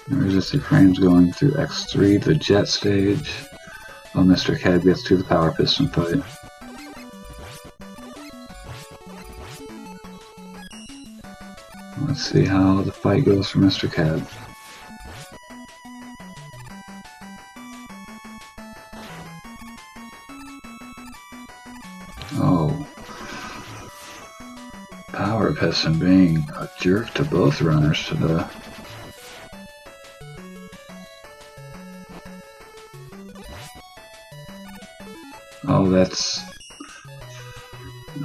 Resisting frames going through X3, the jet stage, while MrCab gets to the power piston fight. Let's see how the fight goes for MrCab. Oh. Power piston being a jerk to both runners today. Oh, that's...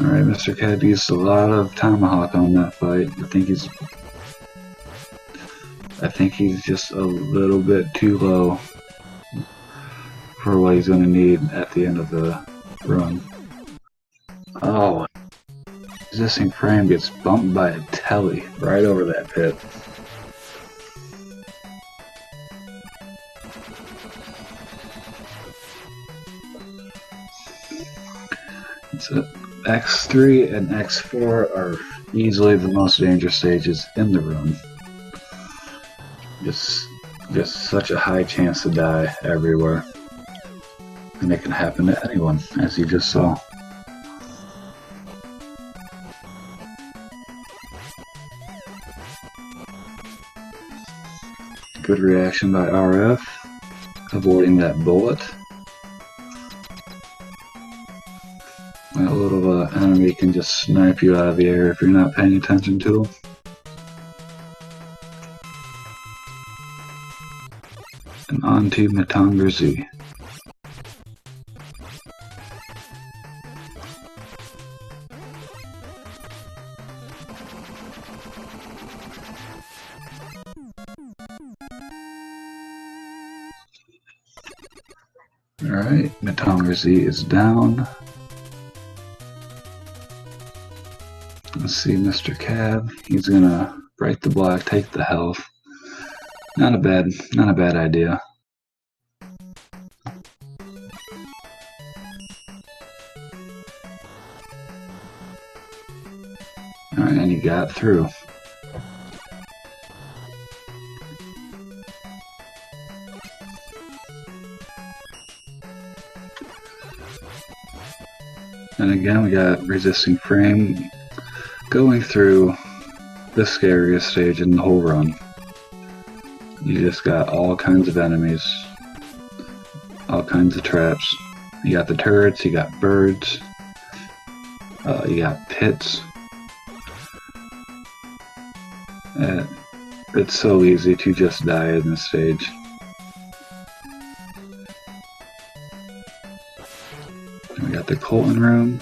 Alright, MrCab used a lot of tomahawk on that fight. I think he's just a little bit too low for what he's going to need at the end of the run. Oh, resisting frame gets bumped by a telly right over that pit. So X3 and X4 are easily the most dangerous stages in the run. Just such a high chance to die everywhere. And it can happen to anyone, as you just saw. Good reaction by RF, avoiding that bullet. That little enemy can just snipe you out of the air if you're not paying attention to him. And on to Matonga Z. Alright, Metongar Z is down. Let's see MrCab. He's gonna break the block, take the health. Not a bad idea. Alright, and he got through. And again, we got Resistingframe going through the scariest stage in the whole run. You just got all kinds of enemies, all kinds of traps. You got the turrets, you got birds, you got pits. It's so easy to just die in this stage. We got the Colton room.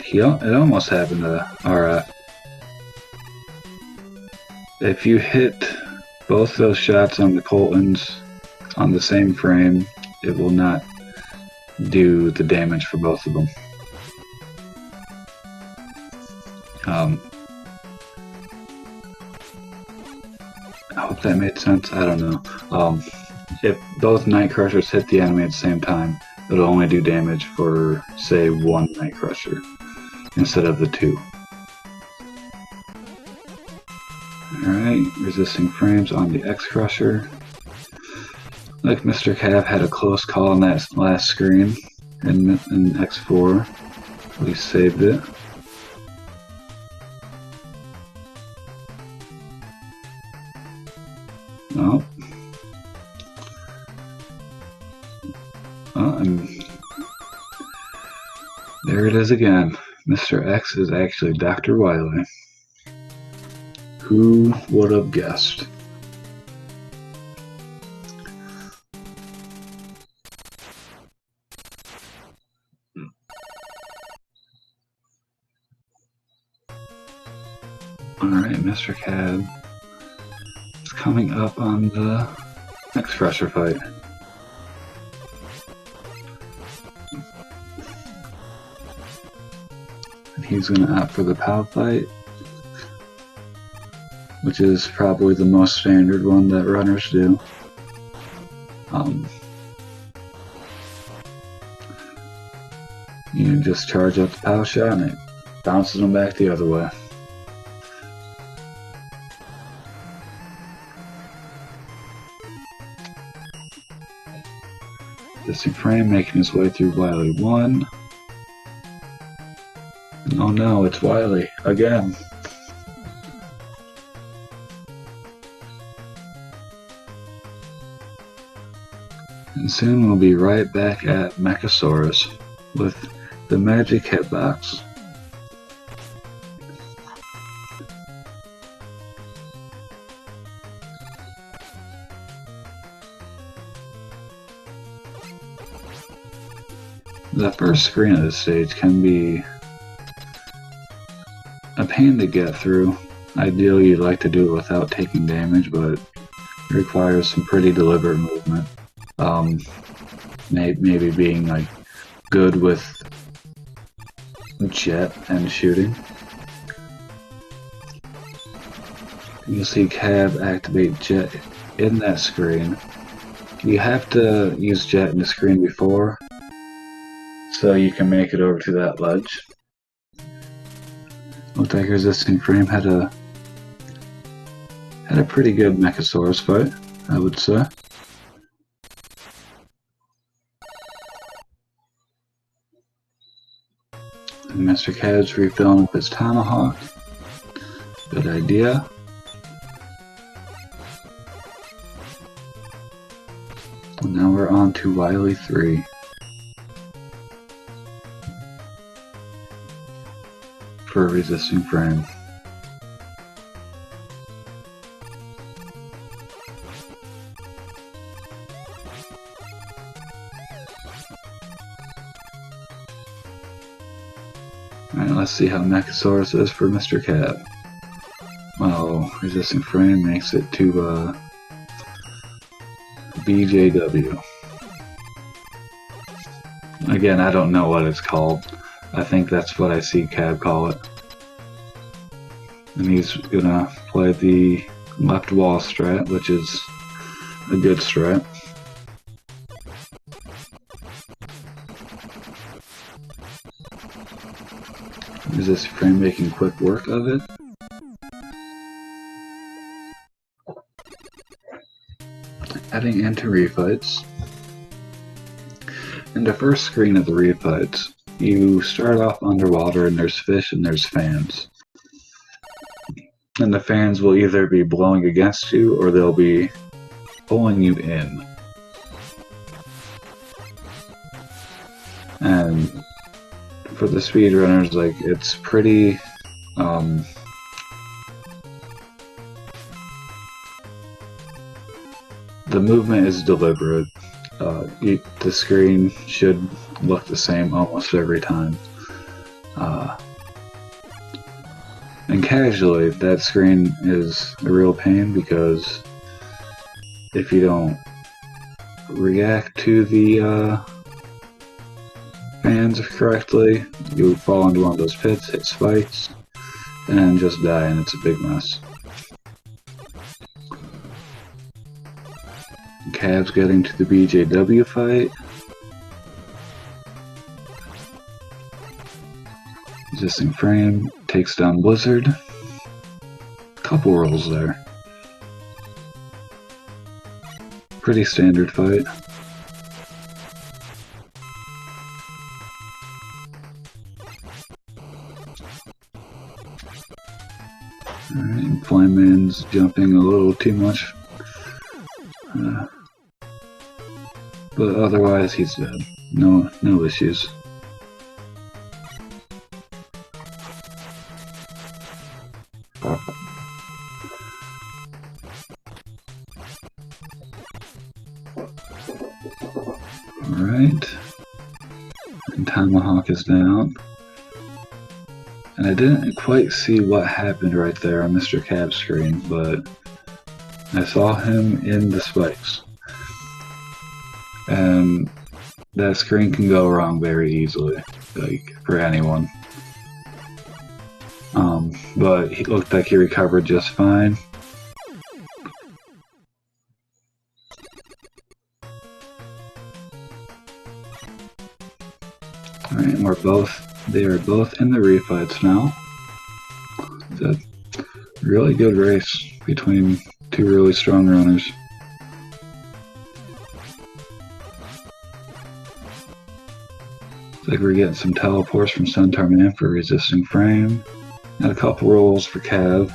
It almost happened to if you hit both those shots on the Coltons on the same frame, it will not do the damage for both of them. I hope that made sense. I don't know. If both Night Crushers hit the enemy at the same time, it'll only do damage for, say, one Night Crusher instead of the two. Alright, Resistingframe's on the X Crusher. Like MrCab had a close call on that last screen in X4. We saved it. Oh. And there it is again. Mr. X is actually Dr. Wily. Who would have guessed? Alright, MrCab is coming up on the next Crusher fight. And he's going to opt for the POW fight, which is probably the most standard one that runners do. You just charge up the POW shot and it bounces them back the other way. Resistingframe making his way through Wily 1. Oh no, it's Wily again. And soon we'll be right back at Mechasaurus with the magic hitbox. The first screen of this stage can be a pain to get through. Ideally, you'd like to do it without taking damage, but it requires some pretty deliberate movement. Maybe being like good with jet and shooting. You'll see Cab activate jet in that screen. You have to use jet in the screen before, so you can make it over to that ledge. Looked like Resistingframe had a pretty good Mechasaurus fight, I would say. And MrCab's refilling up his Tomahawk. Good idea. And now we're on to Wily 3. For a Resistingframe. Alright, let's see how Mechasaurus is for MrCab. Oh, Resistingframe makes it to BJW. Again, I don't know what it's called. I think that's what I see Cab call it. And he's gonna play the left wall strat, which is a good strat. Resistingframe making quick work of it. Heading into refights. In the first screen of the refights, you start off underwater and there's fish and there's fans. And the fans will either be blowing against you or they'll be pulling you in. And for the speedrunners, like, it's pretty the movement is deliberate. The screen should look the same almost every time. And casually, that screen is a real pain because if you don't react to the fans correctly, you fall into one of those pits, hit spikes, and just die, and it's a big mess. Cab's getting to the BJW fight. Resistingframe takes down Blizzard. Couple rolls there. Pretty standard fight. Alright, Flyman's jumping a little too much. But otherwise, he's dead. No issues. Alright. And Tomahawk is down. And I didn't quite see what happened right there on MrCab's screen, but I saw him in the spikes. And that screen can go wrong very easily, like, for anyone. But he looked like he recovered just fine. Alright, they are both in the refights now. It's a really good race between two really strong runners. Looks like we're getting some teleports from Centaur Man for Resistingframe. And a couple rolls for Cav.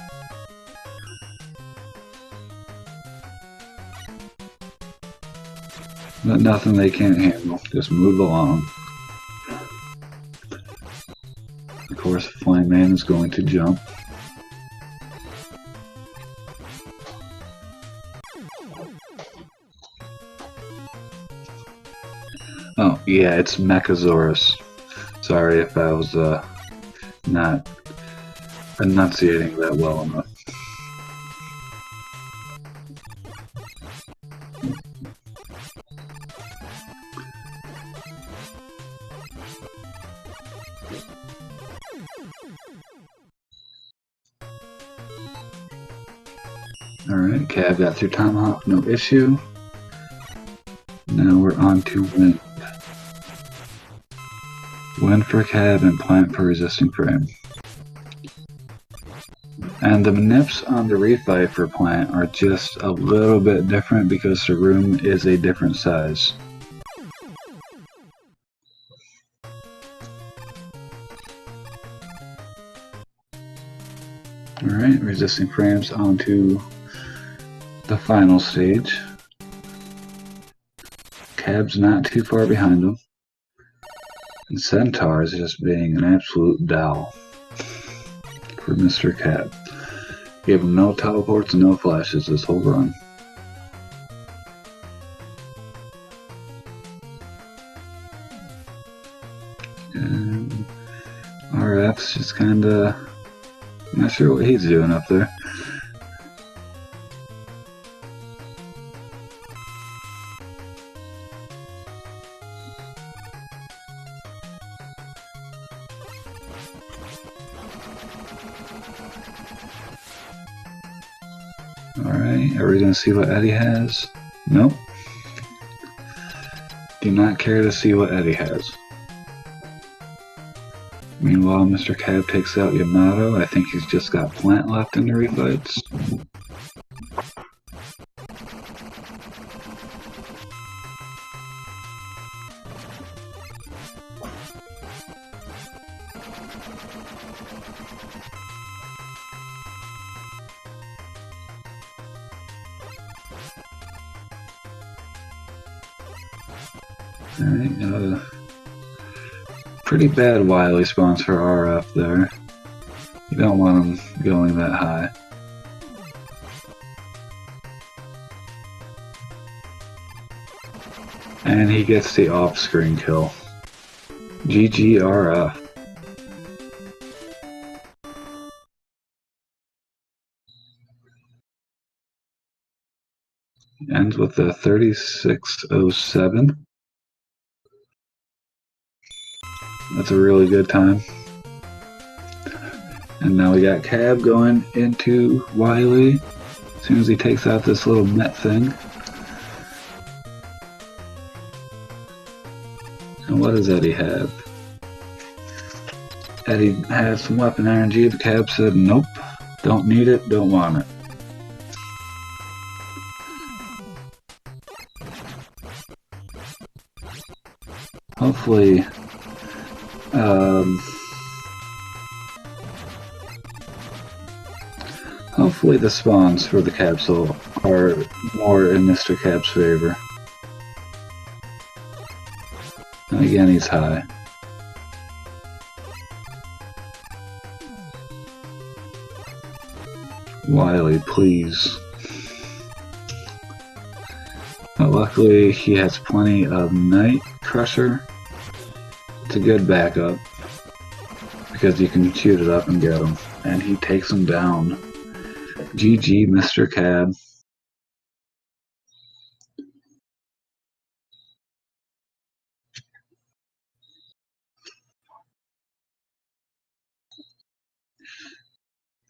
But nothing they can't handle. Just move along. Of course, Flying Man is going to jump. Oh, yeah, it's Mechasaurus. Sorry if I was not enunciating that well enough. Alright, Cav got through Tomahawk, no issue. Now we're on to Wind. Wind for Cav and Plant for Resistingframe. And the nips on the refight for Plant are just a little bit different because the room is a different size. Alright, Resistingframe's onto the final stage. Cab's not too far behind him. And Centaur is just being an absolute doll for MrCab. Gave him no teleports and no flashes this whole run. And RF's just kinda not sure what he's doing up there. Alright, are we going to see what Eddie has? Nope. Do not care to see what Eddie has. Meanwhile, MrCab takes out Yamato. I think he's just got Plant left in the refights. Alright, pretty bad Wily spawns for RF there. You don't want him going that high. And he gets the off-screen kill. GG RF. Ends with a 36:07. That's a really good time. And now we got Cab going into Wily as soon as he takes out this little net thing. And what does Eddie have? Eddie has some weapon energy, but Cab said nope, don't need it, don't want it. Hopefully, hopefully the spawns for the capsule are more in MrCab's favor. And again, he's high. Wily, please. But luckily, he has plenty of Night Crusher. It's a good backup because you can shoot it up and get him, and he takes him down. GG, MrCab.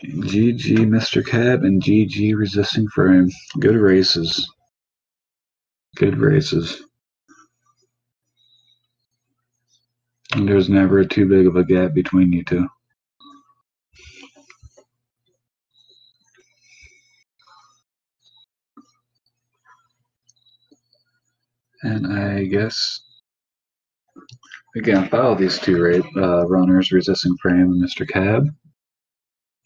GG, MrCab, and GG, Resistingframe. Good races. Good races. And there's never too big of a gap between you two. And I guess we can follow these two runners, Resistingframe and MrCab.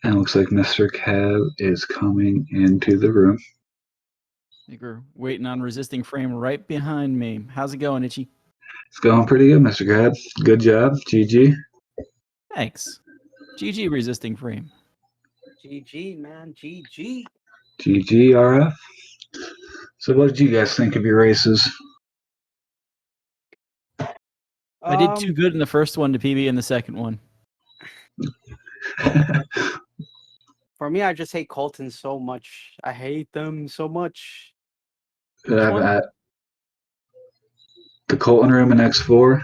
And it looks like MrCab is coming into the room. I think we're waiting on Resistingframe right behind me. How's it going, Itchy? It's going pretty good, MrCab. Good job. GG. Thanks. GG, Resistingframe. GG, man. GG. GG, RF. So what did you guys think of your races? I did too good in the first one to PB in the second one. For me, I just hate Colton so much. I hate them so much. The Colton room in X4?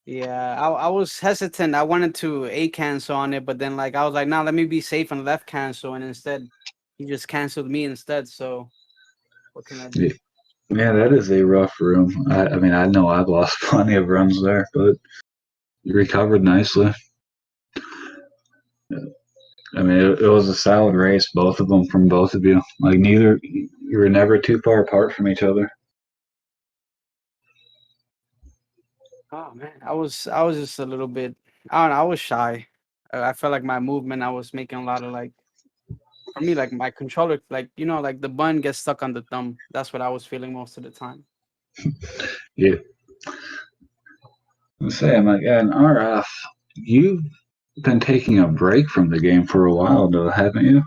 Yeah, I was hesitant. I wanted to A cancel on it, but then like I was like, nah, let me be safe and left cancel, and instead he just canceled me instead. So what can I do? Yeah, that is a rough room. I mean, I know I've lost plenty of runs there, but you recovered nicely. I mean, it was a solid race, both of them from both of you. Like you were never too far apart from each other. Oh man, I was just a little bit. I don't know. I was shy. I felt like my movement. I was making a lot of like. For me, like my controller, like like the button gets stuck on the thumb. That's what I was feeling most of the time. Yeah. I'm saying, like, yeah, in RF, you've been taking a break from the game for a while, though, haven't you?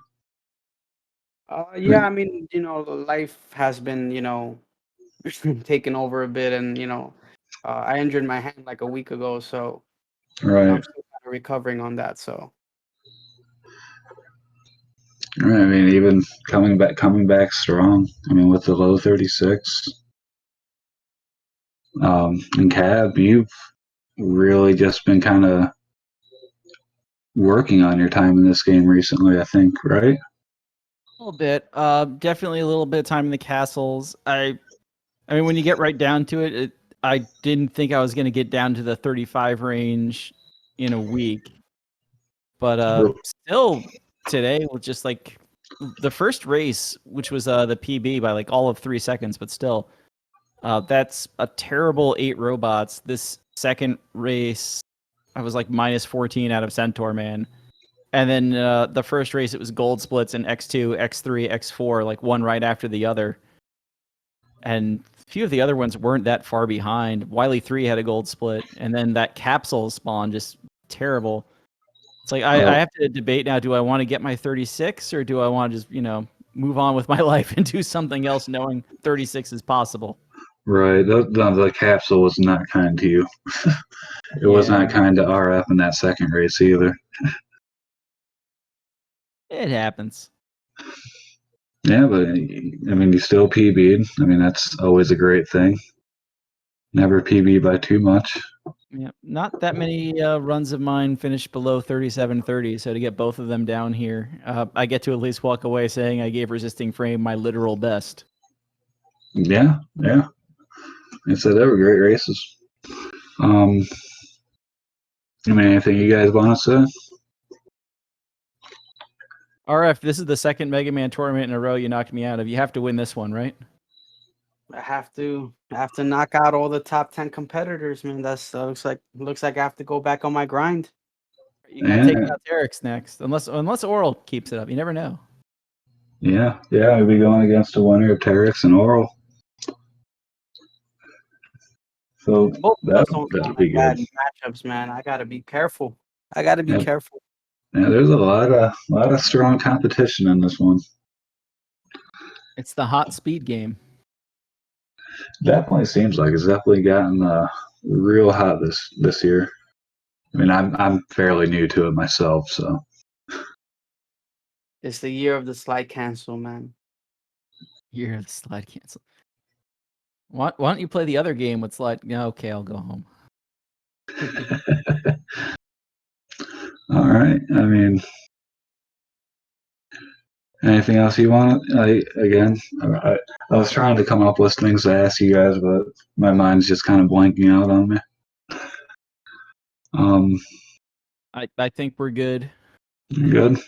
Yeah, I mean, life has been, taken over a bit, and I injured my hand like a week ago, so Right. I'm still kind of recovering on that. So. Right. I mean, even coming back strong. I mean, with the low 36. And Cab, you've really just been kind of working on your time in this game recently, I think, right? A little bit. Definitely a little bit of time in the castles. I mean, when you get right down to it, I didn't think I was going to get down to the 35 range in a week. But still today, with just like the first race, which was the PB by like all of 3 seconds, but still, that's a terrible 8 robots. This second race, I was like minus 14 out of Centaur Man. And then the first race, it was gold splits in X2, X3, X4, like one right after the other. And a few of the other ones weren't that far behind. Wily 3 had a gold split, and then that capsule spawn just terrible. It's like I have to debate now, do I want to get my 36 or do I want to just, move on with my life and do something else knowing 36 is possible? Right. The capsule was not kind to you. It was not kind to RF in that second race either. It happens. Yeah, but I mean, you still PB'd. I mean, that's always a great thing. Never PB by too much. Yeah, not that many runs of mine finished below 37:30, so to get both of them down here, I get to at least walk away saying I gave Resistingframe my literal best. Yeah. I said they were great races. I mean, anything you guys want to say? RF, this is the second Mega Man tournament in a row you knocked me out of. You have to win this one, right? I have to knock out all the top 10 competitors, man. That's looks like I have to go back on my grind. You gotta take out Terex next, unless Oral keeps it up. You never know. Yeah, we'll be going against a winner of Terex and Oral. So that'll be good. Matchups, man. I gotta be careful. Careful. Yeah, there's a lot of strong competition in this one. It's the hot speed game. Definitely seems like it's definitely gotten real hot this year. I mean, I'm fairly new to it myself, so. It's the year of the slide cancel, man. Year of the slide cancel. Why don't you play the other game with slide? No, okay, I'll go home. All right. I mean, anything else you want? I was trying to come up with things to ask you guys, but my mind's just kind of blanking out on me. I think we're good. Good.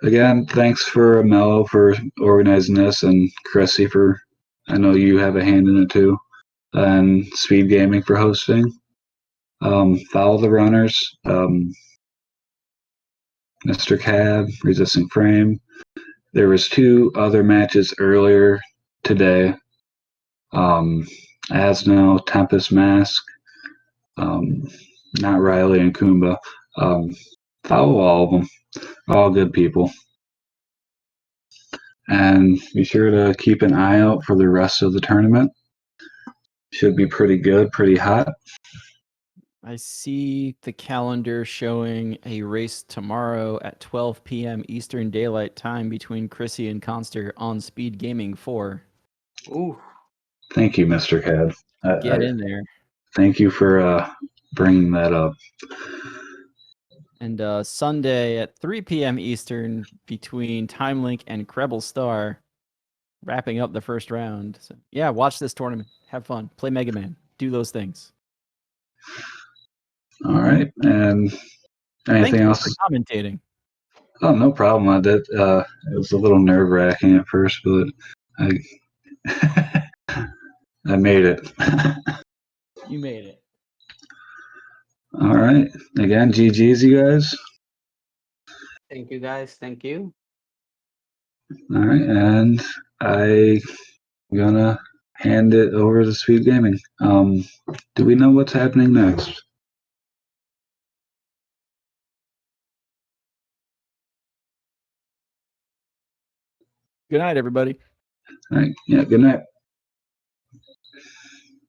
Again, thanks for Mello for organizing this, and Chrissy for, I know you have a hand in it too, and SpeedGaming for hosting. Follow the runners. MrCab, Resistingframe. There was 2 other matches earlier today. Asno, Tempest Mask, not Riley and Kumba. Follow all of them. All good people. And be sure to keep an eye out for the rest of the tournament. Should be pretty good, pretty hot. I see the calendar showing a race tomorrow at 12 p.m. Eastern Daylight Time between Chrissy and Conster on SpeedGaming 4. Ooh. Thank you, Mr. Cad. Get in there. Thank you for bringing that up. And Sunday at 3 p.m. Eastern between Timelink and Krebel Star, wrapping up the first round. So, yeah, watch this tournament. Have fun. Play Mega Man. Do those things. All right. And anything else? For commentating. Oh, no problem. I did. It was a little nerve-wracking at first, but I I made it. You made it. All right. Again, GG's, you guys. Thank you, guys. Thank you. All right, and I'm gonna hand it over to SpeedGaming. Do we know what's happening next? Good night, everybody. All right. Yeah. Good night.